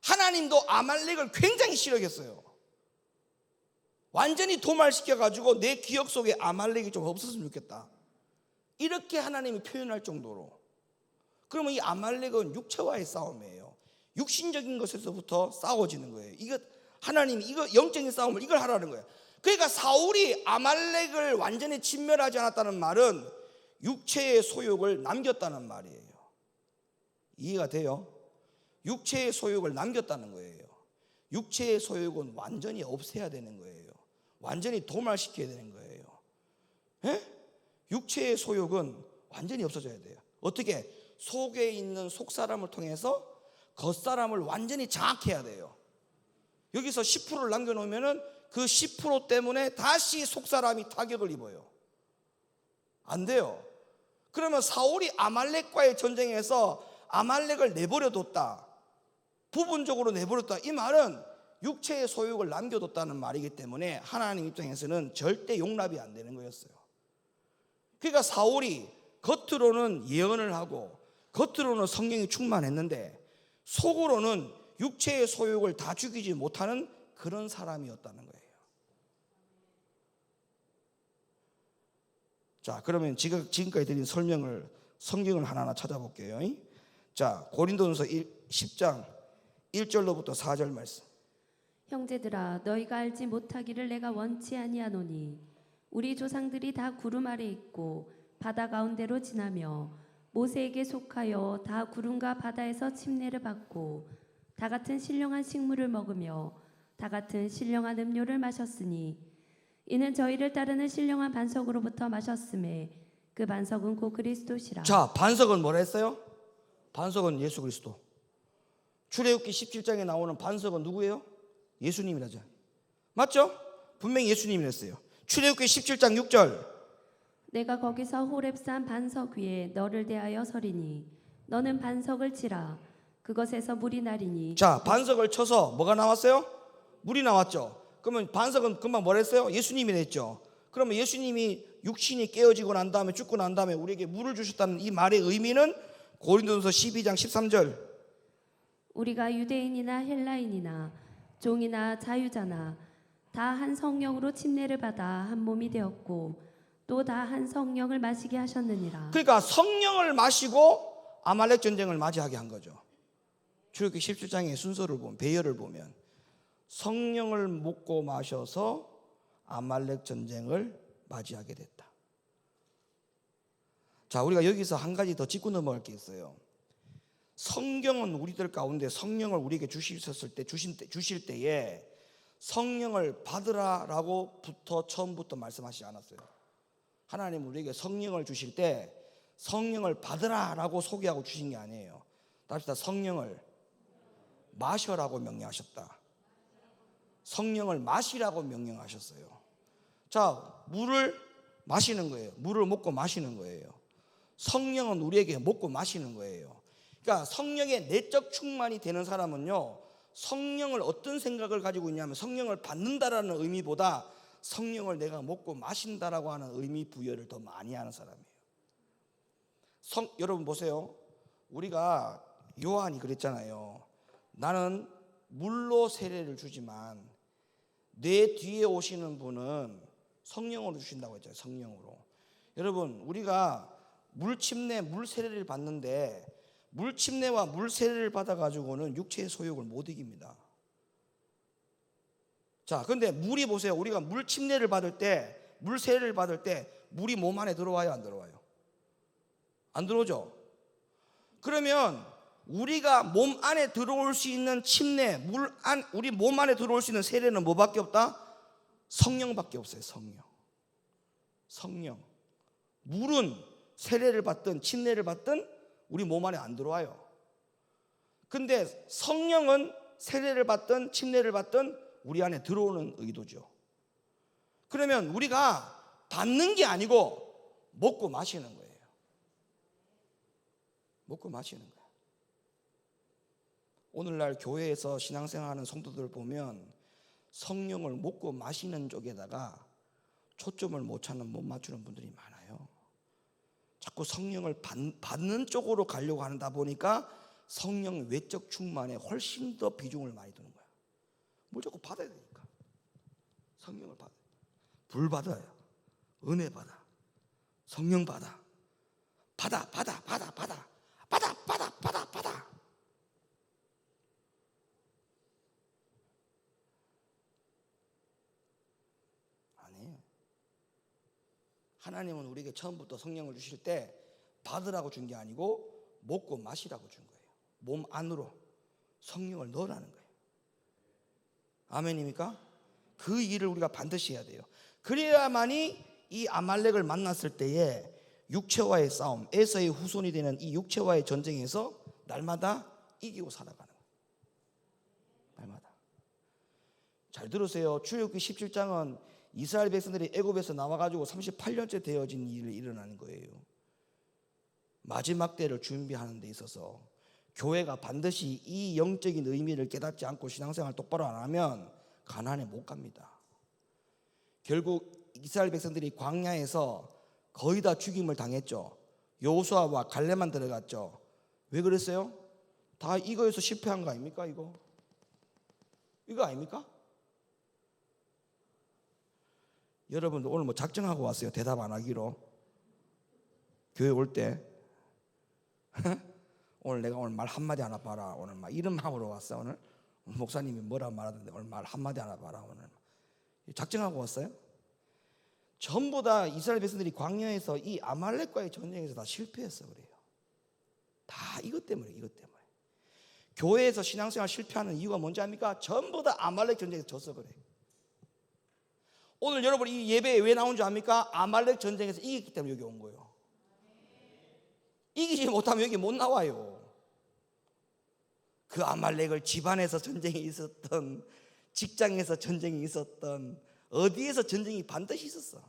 하나님도 아말렉을 굉장히 싫어했어요. 완전히 도말시켜가지고 내 기억 속에 아말렉이 좀 없었으면 좋겠다, 이렇게 하나님이 표현할 정도로. 그러면 이 아말렉은 육체와의 싸움이에요. 육신적인 것에서부터 싸워지는 거예요. 이거 하나님이 이거 영적인 싸움을 이걸 하라는 거예요. 그러니까 사울이 아말렉을 완전히 진멸하지 않았다는 말은 육체의 소욕을 남겼다는 말이에요. 이해가 돼요? 육체의 소욕을 남겼다는 거예요. 육체의 소욕은 완전히 없애야 되는 거예요. 완전히 도말시켜야 되는 거예요. 에? 육체의 소욕은 완전히 없어져야 돼요. 어떻게? 속에 있는 속사람을 통해서 겉사람을 완전히 장악해야 돼요. 여기서 10%를 남겨놓으면 그 10% 때문에 다시 속사람이 타격을 입어요. 안 돼요. 그러면 사울이 아말렉과의 전쟁에서 아말렉을 내버려뒀다, 부분적으로 내버렸다, 이 말은 육체의 소욕을 남겨뒀다는 말이기 때문에 하나님 입장에서는 절대 용납이 안 되는 거였어요. 그러니까 사울이 겉으로는 예언을 하고 겉으로는 성령이 충만했는데 속으로는 육체의 소욕을 다 죽이지 못하는 그런 사람이었다는 거예요. 자, 그러면 지금까지 드린 설명을 성경을 하나하나 찾아볼게요. 자, 고린도전서 10장 1절로부터 4절 말씀. 형제들아, 너희가 알지 못하기를 내가 원치 아니하노니 우리 조상들이 다 구름 아래 있고 바다 가운데로 지나며 모세에게 속하여 다 구름과 바다에서 침례를 받고 다 같은 신령한 식물을 먹으며 다 같은 신령한 음료를 마셨으니 이는 저희를 따르는 신령한 반석으로부터 마셨음에 그 반석은 곧 그리스도시라. 자, 반석은 뭐라 했어요? 반석은 예수 그리스도. 출애굽기 17장에 나오는 반석은 누구예요? 예수님이라죠. 맞죠? 분명히 예수님이랬어요. 출애굽기 17장 6절. 내가 거기서 호렙산 반석 위에 너를 대하여 서리니 너는 반석을 치라. 그것에서 물이 나리니. 자, 반석을 쳐서 뭐가 나왔어요? 물이 나왔죠. 그러면 반석은 금방 뭐라 했어요? 예수님이 냈죠. 그러면 예수님이 육신이 깨어지고 난 다음에 죽고 난 다음에 우리에게 물을 주셨다는 이 말의 의미는 고린도전서 12장 13절. 우리가 유대인이나 헬라인이나 종이나 자유자나 다 한 성령으로 침례를 받아 한 몸이 되었고 또 다 한 성령을 마시게 하셨느니라. 그러니까 성령을 마시고 아말렉 전쟁을 맞이하게 한 거죠. 출애굽기 17장의 순서를 보면, 배열을 보면 성령을 먹고 마셔서 아말렉 전쟁을 맞이하게 됐다. 자, 우리가 여기서 한 가지 더 짚고 넘어갈 게 있어요. 성경은 우리들 가운데 성령을 우리에게 주실 때에 성령을 받으라라고부터 처음부터 말씀하시지 않았어요. 하나님 우리에게 성령을 주실 때 성령을 받으라라고 소개하고 주신 게 아니에요. 답시다. 성령을 마셔라고 명령하셨다. 성령을 마시라고 명령하셨어요. 자, 물을 마시는 거예요. 물을 먹고 마시는 거예요. 성령은 우리에게 먹고 마시는 거예요. 그러니까 성령의 내적 충만이 되는 사람은요, 성령을 어떤 생각을 가지고 있냐면 성령을 받는다라는 의미보다 성령을 내가 먹고 마신다라고 하는 의미 부여를 더 많이 하는 사람이에요. 여러분 보세요. 우리가 요한이 그랬잖아요. 나는 물로 세례를 주지만 내 뒤에 오시는 분은 성령으로 주신다고 했잖아요. 성령으로. 여러분, 우리가 물 침례, 물 세례를 받는데 물 침례와 물 세례를 받아가지고는 육체의 소욕을 못 이깁니다. 자, 그런데 물이 보세요. 우리가 물 침례를 받을 때, 물 세례를 받을 때 물이 몸 안에 들어와요, 안 들어와요? 안 들어오죠? 그러면 우리가 몸 안에 들어올 수 있는 침례, 우리 몸 안에 들어올 수 있는 세례는 뭐밖에 없다? 성령밖에 없어요. 성령. 성령. 물은 세례를 받든 침례를 받든 우리 몸 안에 안 들어와요. 근데 성령은 세례를 받든 침례를 받든 우리 안에 들어오는 의도죠. 그러면 우리가 받는 게 아니고 먹고 마시는 거예요. 먹고 마시는 거예요. 오늘날 교회에서 신앙생활하는 성도들 보면 성령을 먹고 마시는 쪽에다가 초점을 못 맞추는 분들이 많아요. 자꾸 성령을 받는 쪽으로 가려고 하다 보니까 성령 외적 충만에 훨씬 더 비중을 많이 두는 거야. 뭘 자꾸 받아야 되니까. 성령을 받아. 불 받아요. 은혜 받아. 성령 받아. 받아. 아니에요. 하나님은 우리에게 처음부터 성령을 주실 때 받으라고 준 게 아니고 먹고 마시라고 준 거예요. 몸 안으로 성령을 넣으라는 거예요. 아멘입니까? 그 일을 우리가 반드시 해야 돼요. 그래야만이 이 아말렉을 만났을 때에 육체와의 싸움, 에서의 후손이 되는 이 육체와의 전쟁에서 날마다 이기고 살아가는 거예요. 날마다. 잘 들으세요. 출애굽기 17장은 이스라엘 백성들이 애굽에서 나와가지고 38년째 되어진 일이 일어나는 거예요. 마지막 때를 준비하는 데 있어서 교회가 반드시 이 영적인 의미를 깨닫지 않고 신앙생활 똑바로 안 하면 가나안에 못 갑니다. 결국 이스라엘 백성들이 광야에서 거의 다 죽임을 당했죠. 여호수아와 갈렙만 들어갔죠. 왜 그랬어요? 다 이거에서 실패한 거 아닙니까? 이거 아닙니까? 여러분들 오늘 뭐 작정하고 왔어요? 대답 안 하기로. 교회 올 때 오늘 내가 오늘 말 한마디 하나 봐라. 오늘 막 이런 마음으로 왔어. 오늘 목사님이 뭐라 말하던데 오늘 말 한마디 하나 봐라. 오늘 작정하고 왔어요? 전부 다 이스라엘 백성들이 광야에서 이 아말렉과의 전쟁에서 다 실패했어. 그래요. 다 이것 때문에. 교회에서 신앙생활 실패하는 이유가 뭔지 압니까? 전부 다 아말렉 전쟁에서 졌어. 그래. 오늘 여러분 이 예배에 왜 나온 줄 압니까? 아말렉 전쟁에서 이겼기 때문에 여기 온 거예요. 이기지 못하면 여기 못 나와요. 그 아말렉을 집안에서 전쟁이 있었던, 직장에서 전쟁이 있었던, 어디에서 전쟁이 반드시 있었어.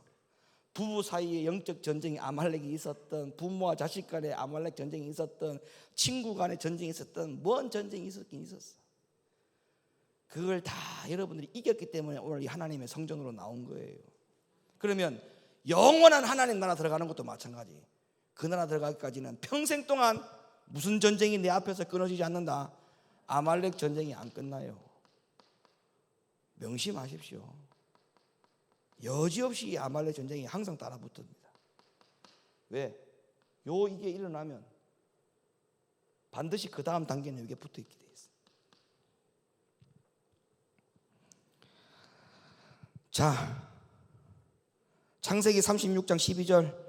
부부 사이에 영적 전쟁이 아말렉이 있었던, 부모와 자식 간에 아말렉 전쟁이 있었던, 친구 간에 전쟁이 있었던, 뭔 전쟁이 있었긴 있었어. 그걸 다 여러분들이 이겼기 때문에 오늘 이 하나님의 성전으로 나온 거예요. 그러면 영원한 하나님 나라 들어가는 것도 마찬가지. 그 나라 들어가기까지는 평생 동안 무슨 전쟁이 내 앞에서 끊어지지 않는다. 아말렉 전쟁이 안 끝나요. 명심하십시오. 여지없이 이 아말렉 전쟁이 항상 따라붙습니다. 왜? 이게 일어나면 반드시 그 다음 단계는 여기에 붙어있게 돼 있어요. 자, 창세기 36장 12절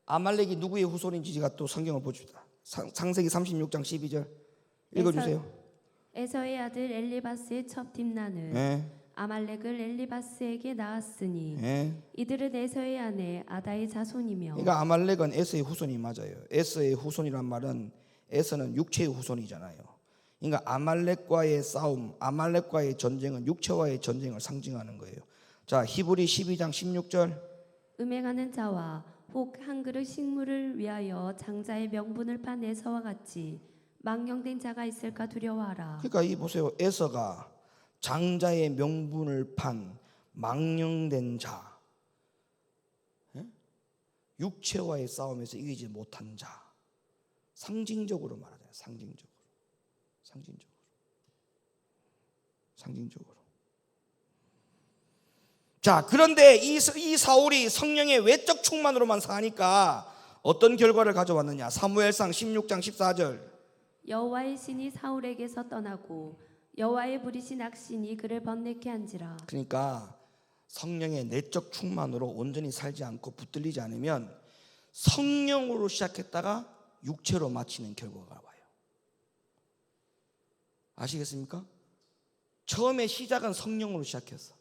아말렉이 누구의 후손인지가 또 성경을 보십시다. 창세기 36장 12절 읽어주세요. 에서의 아들 엘리바스의 첩 딥나는 네. 아말렉을 엘리바스에게 낳았으니 네. 이들은 에서의 아내 아다의 자손이며. 그러니까 아말렉은 에서의 후손이 맞아요. 에서의 후손이란 말은 에서는 육체의 후손이잖아요. 그러니까 아말렉과의 싸움, 아말렉과의 전쟁은 육체와의 전쟁을 상징하는 거예요. 자, 히브리 12장 16절 음행하는 자와 혹 한 그릇 식물을 위하여 장자의 명분을 판 에서와 같이 망령된 자가 있을까 두려워하라. 그러니까 이 보세요. 에서가 장자의 명분을 판 망령된 자, 육체와의 싸움에서 이기지 못한 자, 상징적으로 말하잖아요. 상징적으로. 자, 그런데 이 사울이 성령의 외적 충만으로만 사니까 어떤 결과를 가져왔느냐? 사무엘상 16장 14절 여호와의 신이 사울에게서 떠나고 여호와의 부리신 악신이 그를 번뇌케 한지라. 그러니까 성령의 내적 충만으로 온전히 살지 않고 붙들리지 않으면 성령으로 시작했다가 육체로 마치는 결과가 와요. 아시겠습니까? 처음에 시작은 성령으로 시작했어.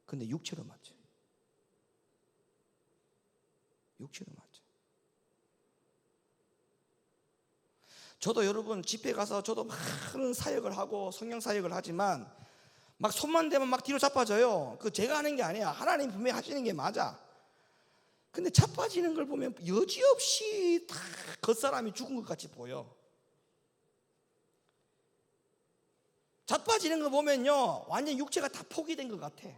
근데 육체로 마쳐요. 육체가 맞죠. 저도 여러분 집회 가서 저도 많은 사역을 하고 성령 사역을 하지만 막 손만 대면 막 뒤로 자빠져요. 그 제가 하는 게 아니야. 하나님 분명히 하시는 게 맞아. 근데 자빠지는 걸 보면 여지없이 다 겉사람이 죽은 것 같이 보여. 자빠지는 거 보면요 완전 육체가 다 포기된 것 같아.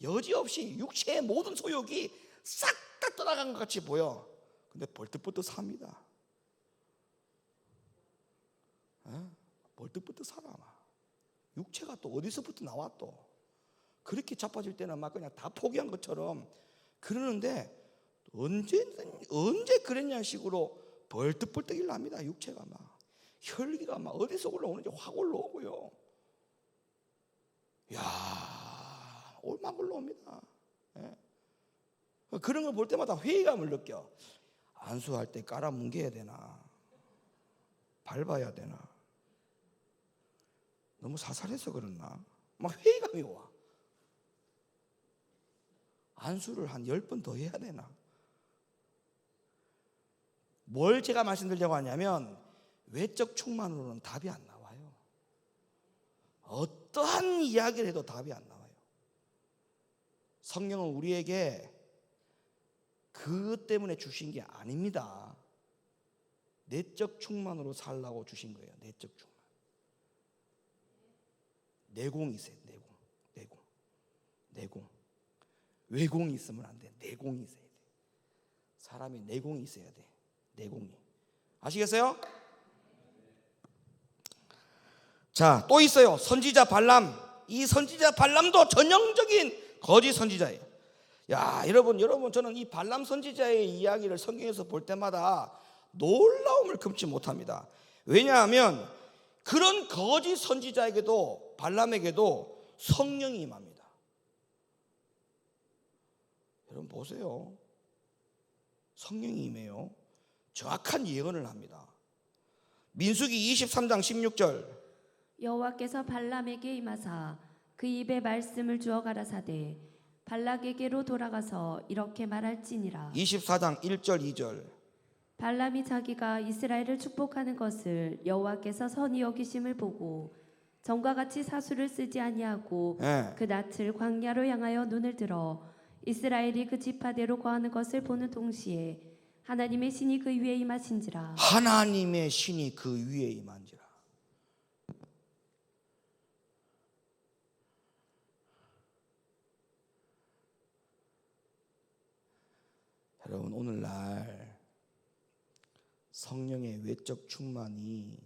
여지없이 육체의 모든 소욕이 싹 다 떠나간 것 같이 보여. 근데 벌떡벌떡 삽니다. 벌떡벌떡 살아. 육체가 또 어디서부터 나와 또. 그렇게 자빠질 때는 막 그냥 다 포기한 것처럼 그러는데 언제 그랬냐 식으로 벌떡벌떡 일납니다. 육체가 막 혈기가 막 어디서 올라오는지 확 올라오고요. 야, 막 올라옵니다. 예. 그런 걸 볼 때마다 회의감을 느껴. 안수할 때 깔아뭉개야 되나? 밟아야 되나? 너무 사살해서 그렇나? 막 회의감이 와. 안수를 한 10번 더 해야 되나? 뭘 제가 말씀드리려고 하냐면 외적 충만으로는 답이 안 나와요. 어떠한 이야기를 해도 답이 안 나와요. 성령은 우리에게 그것 때문에 주신 게 아닙니다. 내적 충만으로 살라고 주신 거예요. 내적 충만. 내공이 있어요. 내공. 외공이 있으면 안 돼. 내공이 있어야 돼. 사람이 내공이 있어야 돼. 내공이. 아시겠어요? 자, 또 있어요. 선지자 발람. 이 선지자 발람도 전형적인 거짓 선지자예요. 야, 여러분 저는 이 발람 선지자의 이야기를 성경에서 볼 때마다 놀라움을 금치 못합니다. 왜냐하면 그런 거짓 선지자에게도 발람에게도 성령이 임합니다. 여러분 보세요. 성령이 임해요. 정확한 예언을 합니다. 민수기 23장 16절. 여호와께서 발람에게 임하사 그 입에 말씀을 주어 가라사대 발락에게로 돌아가서 이렇게 말할지니라. 24장 1절 2절. 발람이 자기가 이스라엘을 축복하는 것을 여호와께서 선히 여기심을 보고 전과 같이 사수를 쓰지 아니하고 그 낯을 광야로 향하여 눈을 들어 이스라엘이 그 지파대로 거하는 것을 보는 동시에 하나님의 신이 그 위에 임하신지라. 하나님의 신이 그 위에 임한지라. 여러분 오늘날 성령의 외적 충만이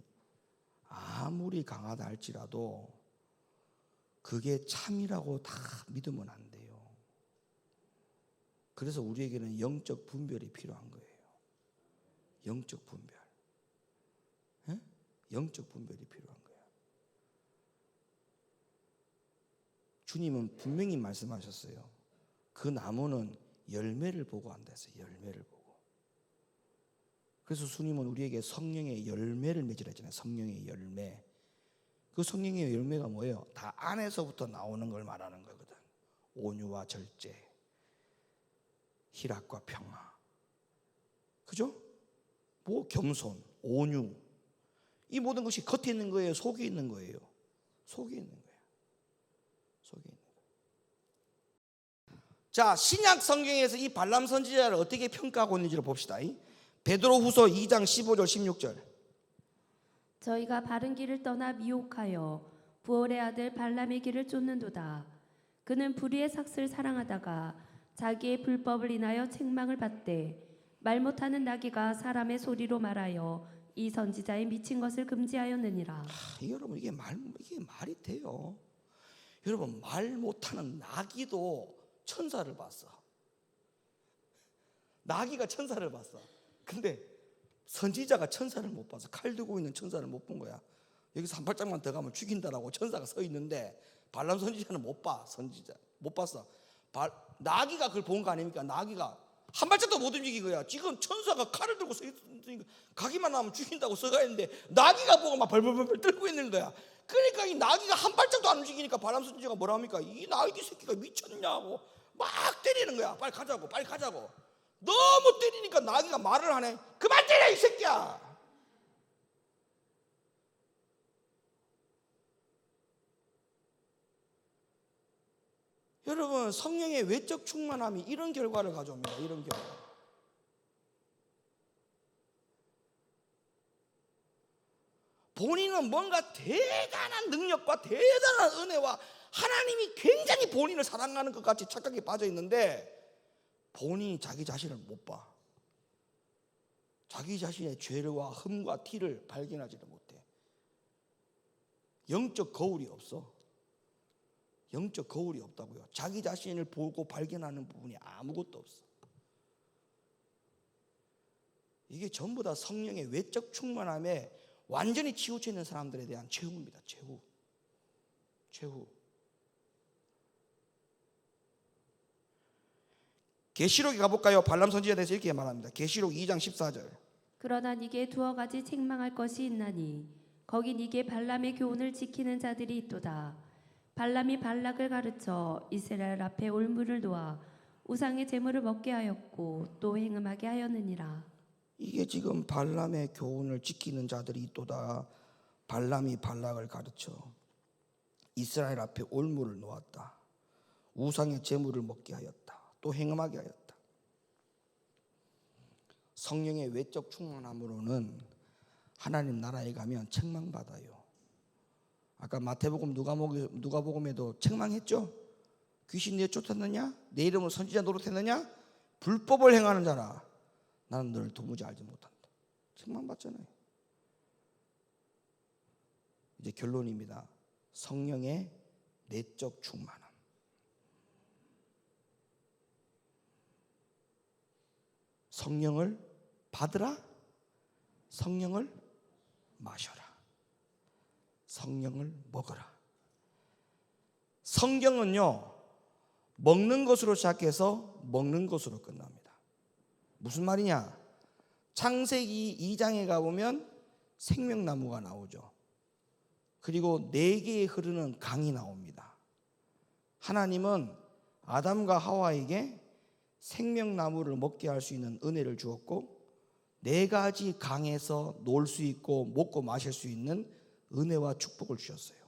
아무리 강하다 할지라도 그게 참이라고 다 믿으면 안 돼요. 그래서 우리에게는 영적 분별이 필요한 거예요. 영적 분별. 예? 영적 분별이 필요한 거예요. 주님은 분명히 말씀하셨어요. 그 나무는 열매를 보고 한다 했어요. 열매를 보고. 그래서 주님은 우리에게 성령의 열매를 맺으라 했잖아요. 성령의 열매. 그 성령의 열매가 뭐예요? 다 안에서부터 나오는 걸 말하는 거거든. 온유와 절제, 희락과 평화. 그죠? 뭐 겸손, 온유. 이 모든 것이 겉에 있는 거예요? 속에 있는 거예요? 속에 있는 거예요. 속에 있는 거예요. 자, 신약 성경에서 이 발람 선지자를 어떻게 평가하고 있는지를 봅시다. 베드로후서 2장 15절 16절. 저희가 바른 길을 떠나 미혹하여 부올의 아들 발람의 길을 쫓는도다. 그는 불의의 삭슬 사랑하다가 자기의 불법을 인하여 책망을 받되 말 못하는 나귀가 사람의 소리로 말하여 이 선지자의 미친 것을 금지하였느니라. 여러분 이게 말이 돼요? 여러분 말 못하는 나귀도 천사를 봤어. 나귀가 천사를 봤어. 근데 선지자가 천사를 못 봤어. 칼 들고 있는 천사를 못 본 거야. 여기서 한 발짝만 더 가면 죽인다라고 천사가 서 있는데 발람 선지자는 못 봐. 선지자 못 봤어. 나귀가 그걸 본 거 아닙니까? 나귀가 한 발짝도 못 움직인 거야. 지금 천사가 칼을 들고 서 있으니까 가기만 하면 죽인다고 써가 있는데 나귀가 보고 막 벌벌벌 떨고 있는 거야. 그러니까 이 나귀가 한 발짝도 안 움직이니까 발람 선지자가 뭐라 합니까? 이 나귀 새끼가 미쳤냐고 막 때리는 거야. 빨리 가자고. 너무 때리니까 나귀가 말을 하네. 그만 때려 이 새끼야. 여러분, 성령의 외적 충만함이 이런 결과를 가져옵니다. 이런 결과. 본인은 뭔가 대단한 능력과 대단한 은혜와 하나님이 굉장히 본인을 사랑하는 것 같이 착각에 빠져 있는데 본인이 자기 자신을 못 봐. 자기 자신의 죄와 흠과 티를 발견하지를 못해. 영적 거울이 없어. 영적 거울이 없다고요. 자기 자신을 보고 발견하는 부분이 아무것도 없어. 이게 전부 다 성령의 외적 충만함에 완전히 치우쳐 있는 사람들에 대한 최후입니다. 최후. 계시록에 가볼까요? 발람 선지자에 대해서 이렇게 말합니다. 계시록 2장 14절. 그러나 네게 두어 가지 책망할 것이 있나니 거기 네게 발람의 교훈을 지키는 자들이 있도다. 발람이 발락을 가르쳐 이스라엘 앞에 올무를 놓아 우상의 제물을 먹게 하였고 또 행음하게 하였느니라. 이게 지금 발람의 교훈을 지키는 자들이 있도다. 발람이 발락을 가르쳐 이스라엘 앞에 올무를 놓았다. 우상의 제물을 먹게 하였다. 또 행음하게 하였다. 성령의 외적 충만함으로는 하나님 나라에 가면 책망받아요. 아까 마태복음 누가복음에도 책망했죠. 귀신 내쫓았느냐? 내 이름으로 선지자 노릇했느냐? 불법을 행하는 자라 나는 너를 도무지 알지 못한다. 책망받잖아요. 이제 결론입니다. 성령의 내적 충만함. 성령을 받으라. 성령을 마셔라. 성령을 먹어라. 성경은요, 먹는 것으로 시작해서 먹는 것으로 끝납니다. 무슨 말이냐? 창세기 2장에 가보면 생명나무가 나오죠. 그리고 4개의 흐르는 강이 나옵니다. 하나님은 아담과 하와에게 생명나무를 먹게 할 수 있는 은혜를 주었고 4가지 강에서 놀 수 있고 먹고 마실 수 있는 은혜와 축복을 주셨어요.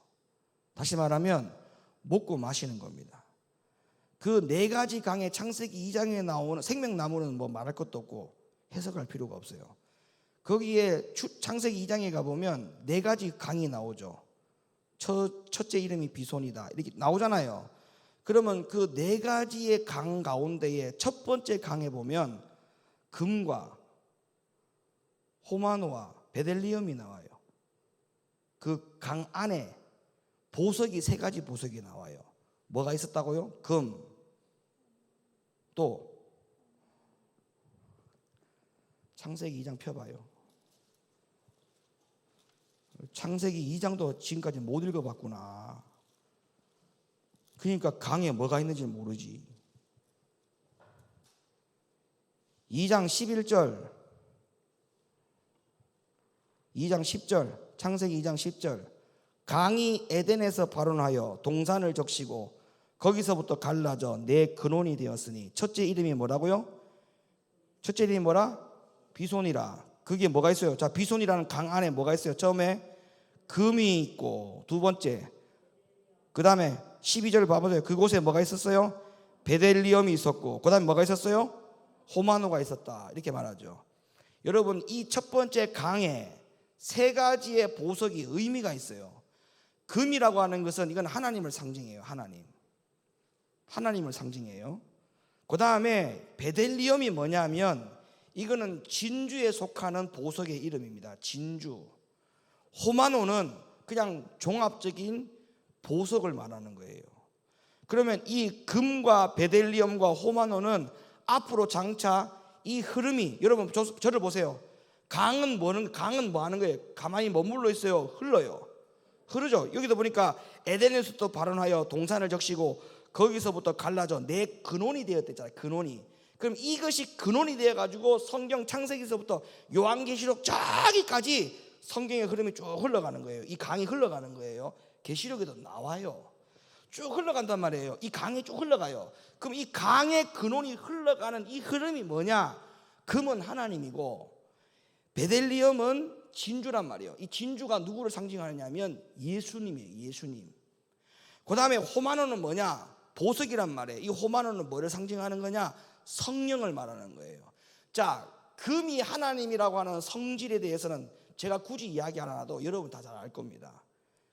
다시 말하면 먹고 마시는 겁니다. 그 4가지 강의 창세기 2장에 나오는 생명나무는 뭐 말할 것도 없고 해석할 필요가 없어요. 거기에 창세기 2장에 가보면 4가지 강이 나오죠. 첫째 이름이 비손이다 이렇게 나오잖아요. 그러면 그 4가지의 강 가운데에 첫 번째 강에 보면 금과 호마노와 베델리엄이 나와요. 그 강 안에 보석이 3가지 보석이 나와요. 뭐가 있었다고요? 금, 또 창세기 2장 펴봐요. 창세기 2장도 지금까지 못 읽어봤구나. 그러니까 강에 뭐가 있는지 모르지. 2장 11절 2장 10절 창세기 2장 10절 강이 에덴에서 발원하여 동산을 적시고 거기서부터 갈라져 내 근원이 되었으니 첫째 이름이 뭐라고요? 첫째 이름이 뭐라? 비손이라. 그게 뭐가 있어요? 자, 비손이라는 강 안에 뭐가 있어요? 처음에 금이 있고 두 번째 그 다음에 12절 봐보세요. 그곳에 뭐가 있었어요? 베델리엄이 있었고 그 다음에 뭐가 있었어요? 호마노가 있었다 이렇게 말하죠. 여러분 이 첫 번째 강에 3가지의 보석이 의미가 있어요. 금이라고 하는 것은 이건 하나님을 상징해요. 하나님을 상징해요. 그 다음에 베델리엄이 뭐냐면 이거는 진주에 속하는 보석의 이름입니다. 진주. 호마노는 그냥 종합적인 보석을 말하는 거예요. 그러면 이 금과 베델리엄과 호마노는 앞으로 장차 이 흐름이 여러분 저를 보세요. 강은 뭐 하는 거예요? 가만히 머물러 있어요? 흐르죠. 여기도 보니까 에덴에서부터 발원하여 동산을 적시고 거기서부터 갈라져 내 근원이 되었댔잖아요. 근원이. 그럼 이것이 근원이 되어가지고 성경 창세기서부터 요한계시록 저기까지 성경의 흐름이 쭉 흘러가는 거예요. 이 강이 흘러가는 거예요. 계시록에도 나와요. 쭉 흘러간단 말이에요. 이 강이 쭉 흘러가요. 그럼 이 강의 근원이 흘러가는 이 흐름이 뭐냐? 금은 하나님이고 베델리엄은 진주란 말이에요. 이 진주가 누구를 상징하느냐면 예수님이에요. 예수님. 그 다음에 호마노는 뭐냐? 보석이란 말이에요. 이 호마노는 뭐를 상징하는 거냐? 성령을 말하는 거예요. 자, 금이 하나님이라고 하는 성질에 대해서는 제가 굳이 이야기 안 하나도 여러분 다 잘 알 겁니다.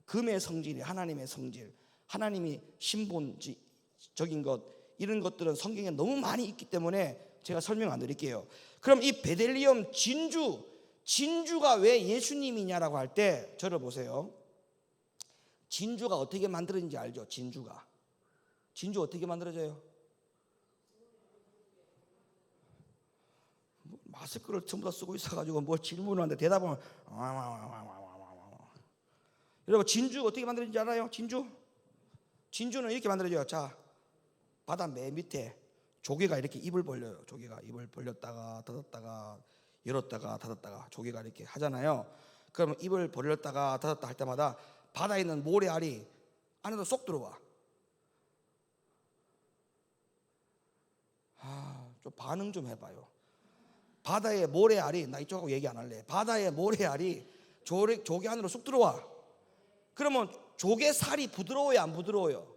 금의 성질이 하나님의 성질, 하나님이 신본적인 것, 이런 것들은 성경에 너무 많이 있기 때문에 제가 설명 안 드릴게요. 그럼 이 베델리엄 진주가 왜 예수님이냐라고 할 때 저를 보세요. 진주가 어떻게 만들어진지 알죠? 진주 어떻게 만들어져요? 마스크를 전부 다 쓰고 있어가지고 뭘 질문을 하는데 대답은 여러분, 진주 어떻게 만들어진지 알아요? 진주는 이렇게 만들어져요. 자, 바다 맨 밑에 조개가 이렇게 입을 벌려요. 조개가 입을 벌렸다가 닫았다가 열었다가 닫았다가 조개가 이렇게 하잖아요. 그러면 입을 벌렸다가 닫았다 할 때마다 바다에 있는 모래알이 안으로 쏙 들어와. 좀 반응 좀 해봐요. 바다의 모래알이, 나 이쪽하고 얘기 안 할래. 바다의 모래알이 조개 안으로 쑥 들어와. 그러면 조개 살이 부드러워요, 안 부드러워요?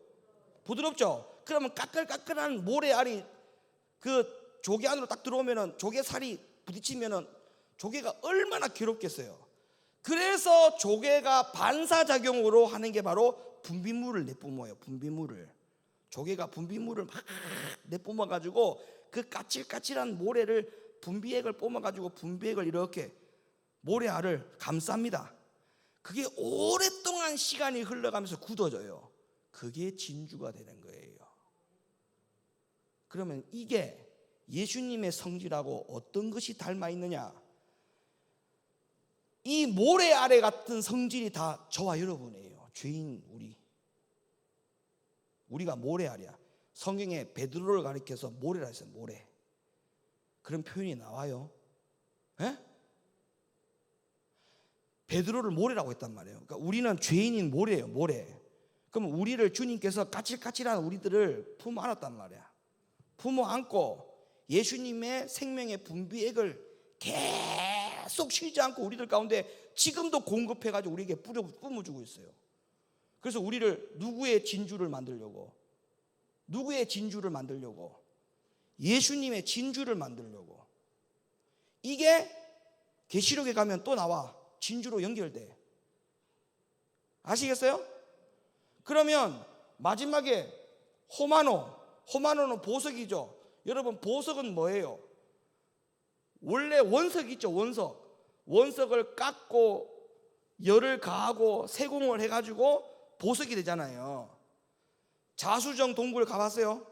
부드럽죠? 그러면 까끌까끌한 모래알이 그 조개 안으로 딱 들어오면은 조개 살이 부딪히면은 조개가 얼마나 괴롭겠어요. 그래서 조개가 반사작용으로 하는 게 바로 분비물을 내뿜어요. 조개가 분비물을 막 내뿜어가지고 그 까칠까칠한 모래를 분비액을 뿜어가지고 분비액을 이렇게 모래알을 감쌉니다. 그게 오랫동안 시간이 흘러가면서 굳어져요. 그게 진주가 되는 거예요. 그러면 이게 예수님의 성질하고 어떤 것이 닮아 있느냐? 이 모래알에 같은 성질이 다 저와 여러분이에요. 죄인 우리가 모래알이야. 성경에 베드로를 가리켜서 모래라 했어요. 모래. 그런 표현이 나와요. 에? 베드로를 모래라고 했단 말이에요. 그러니까 우리는 죄인인 모래예요. 모래. 그럼 우리를 주님께서 까칠까칠한 우리들을 품어 안았단 말이야. 품어 안고 예수님의 생명의 분비액을 계속 쉬지 않고 우리들 가운데 지금도 공급해가지고 우리에게 뿜어주고 있어요. 그래서 우리를 누구의 진주를 만들려고? 예수님의 진주를 만들려고. 이게 계시록에 가면 또 나와. 진주로 연결돼. 아시겠어요? 그러면 마지막에 호마노는 보석이죠. 여러분, 보석은 뭐예요? 원래 원석 있죠. 원석을 깎고 열을 가하고 세공을 해가지고 보석이 되잖아요. 자수정 동굴 가봤어요?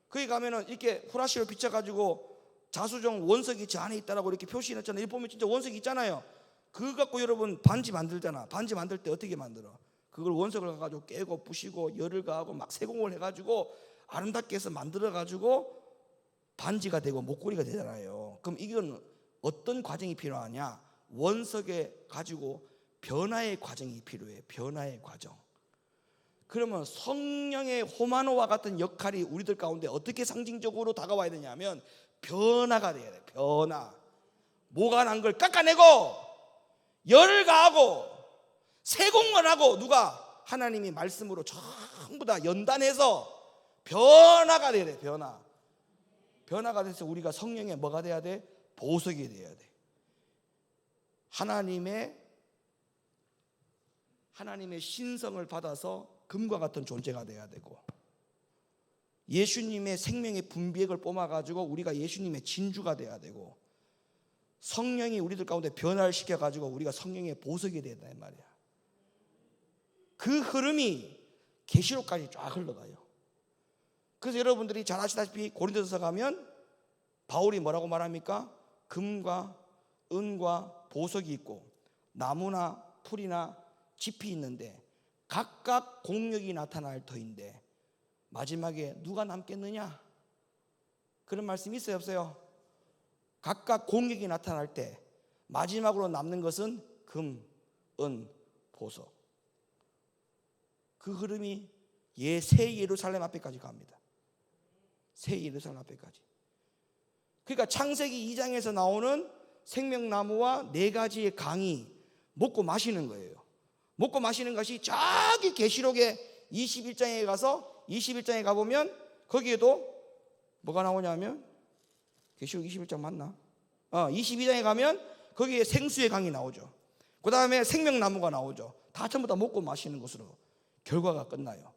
거기 가면은 이렇게 후라시로 비춰가지고 자수정 원석이 저 안에 있다라고 이렇게 표시해놨잖아요. 이렇게 보면 진짜 원석이 있잖아요. 그거 갖고 여러분 반지 만들잖아. 반지 만들 때 어떻게 만들어? 그걸 원석을 가가지고 깨고 부시고 열을 가하고 막 세공을 해가지고 아름답게 해서 만들어가지고 반지가 되고 목걸이가 되잖아요. 그럼 이건 어떤 과정이 필요하냐? 원석에 가지고 변화의 과정이 필요해. 변화의 과정. 그러면 성령의 호마노와 같은 역할이 우리들 가운데 어떻게 상징적으로 다가와야 되냐면 변화가 돼야 돼. 변화. 뭐가 난 걸 깎아내고 열을 가하고 세공을 하고 누가? 하나님이 말씀으로 전부 다 연단해서 변화가 돼야 돼. 변화가 돼서 우리가 성령의 뭐가 돼야 돼? 보석이 돼야 돼. 하나님의 신성을 받아서 금과 같은 존재가 돼야 되고, 예수님의 생명의 분비액을 뿜어가지고 우리가 예수님의 진주가 돼야 되고, 성령이 우리들 가운데 변화를 시켜가지고 우리가 성령의 보석이 돼야 된단 말이야. 그 흐름이 계시록까지 쫙 흘러가요. 그래서 여러분들이 잘 아시다시피 고린도서 가면 바울이 뭐라고 말합니까? 금과 은과 보석이 있고 나무나 풀이나 짚이 있는데 각각 공력이 나타날 터인데 마지막에 누가 남겠느냐? 그런 말씀이 있어요, 없어요? 각각 공력이 나타날 때 마지막으로 남는 것은 금, 은, 보석. 그 흐름이 새 예루살렘 앞에까지 갑니다. 새 예루살렘 앞에까지. 그러니까 창세기 2장에서 나오는 생명나무와 4가지의 강이 먹고 마시는 거예요. 먹고 마시는 것이 저기 계시록의 21장에 가서 21장에 가보면 거기에도 뭐가 나오냐면 계시록 21장 맞나? 22장에 가면 거기에 생수의 강이 나오죠. 그 다음에 생명나무가 나오죠. 다 전부 다 먹고 마시는 것으로 결과가 끝나요.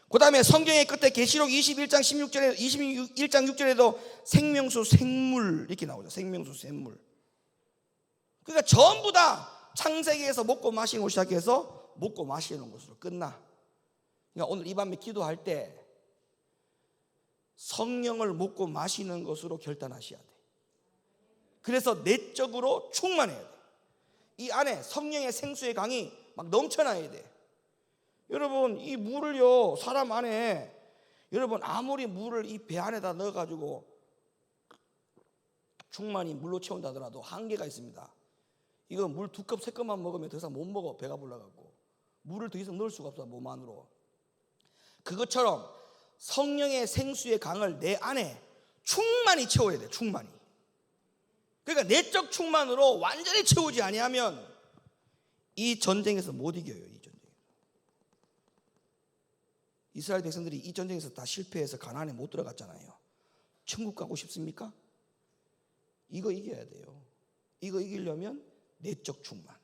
그 다음에 성경의 끝에 계시록 21장 16절에 21장 6절에도 생명수 샘물 이렇게 나오죠. 생명수 샘물. 그러니까 전부 다 창세기에서 먹고 마시는 걸 시작해서 먹고 마시는 것으로 끝나. 그러니까 오늘 이 밤에 기도할 때 성령을 먹고 마시는 것으로 결단하셔야 돼. 그래서 내적으로 충만해야 돼. 이 안에 성령의 생수의 강이 막 넘쳐나야 돼. 여러분 이 물을요 사람 안에 여러분 아무리 물을 이 배 안에다 넣어가지고 충만히 물로 채운다 하더라도 한계가 있습니다. 이거 물 2컵 3컵만 먹으면 더 이상 못 먹어. 배가 불러갖고 물을 더 이상 넣을 수가 없어 몸 안으로. 그것처럼 성령의 생수의 강을 내 안에 충만히 채워야 돼. 충만히. 그러니까 내적 충만으로 완전히 채우지 아니하면 이 전쟁에서 못 이겨요. 이 전쟁. 이스라엘 백성들이 이 전쟁에서 다 실패해서 가나안에 못 들어갔잖아요. 천국 가고 싶습니까? 이거 이겨야 돼요. 이거 이기려면 내적 충만.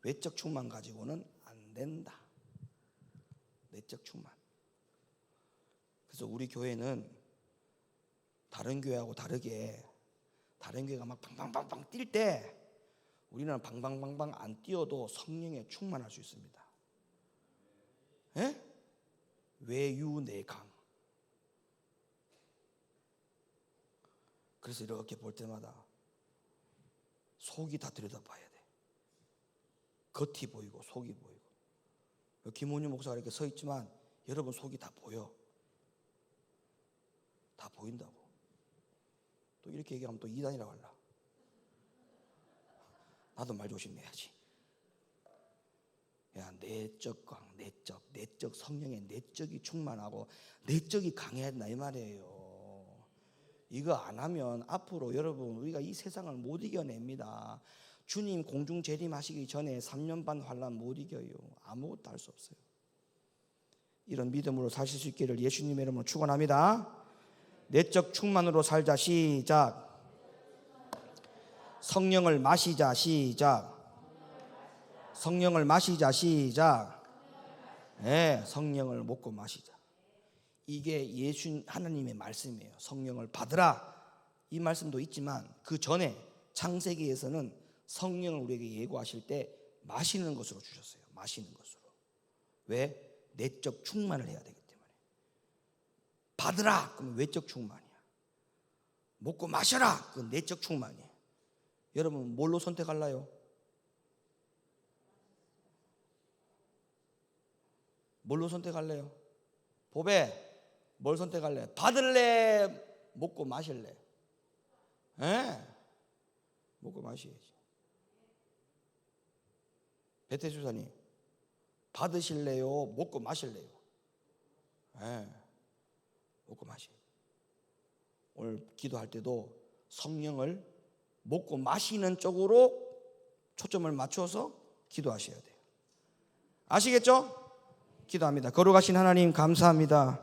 외적 충만 가지고는 안 된다. 내적 충만. 그래서 우리 교회는 다른 교회하고 다르게 다른 교회가 막 방방방방 뛸 때 우리는 방방방방 안 뛰어도 성령에 충만할 수 있습니다. 예? 외유내강. 그래서 이렇게 볼 때마다 속이 다 들여다봐야 돼. 겉이 보이고 속이 보이고. 김원유 목사가 이렇게 서 있지만 여러분 속이 다 보여. 다 보인다고. 또 이렇게 얘기하면 또 이단이라고 할라. 나도 말 조심해야지. 야, 내적 강, 내적 성령의 내적이 충만하고 내적이 강해야 된다 이 말이에요. 이거 안 하면 앞으로 여러분 우리가 이 세상을 못 이겨냅니다. 주님 공중 재림하시기 전에 3년 반 환난 못 이겨요. 아무것도 할 수 없어요. 이런 믿음으로 사실 수 있기를 예수님의 이름으로 축원합니다. 내적 충만으로 살자. 시작. 성령을 마시자. 시작. 성령을 마시자. 시작. 네, 성령을 먹고 마시자. 이게 예수 하나님의 말씀이에요. 성령을 받으라. 이 말씀도 있지만 그 전에 창세기에서는 성령을 우리에게 예고하실 때 마시는 것으로 주셨어요. 마시는 것으로. 왜? 내적 충만을 해야 되기 때문에. 받으라. 그러면 외적 충만이야. 먹고 마셔라. 그건 내적 충만이에요. 여러분 뭘로 선택할래요? 뭘로 선택할래요? 보배 뭘 선택할래? 받을래? 먹고 마실래? 예? 먹고 마셔야지. 베테수사님 받으실래요? 먹고 마실래요? 예. 먹고 마셔야지. 오늘 기도할 때도 성령을 먹고 마시는 쪽으로 초점을 맞춰서 기도하셔야 돼요. 아시겠죠? 기도합니다. 거룩하신 하나님 감사합니다.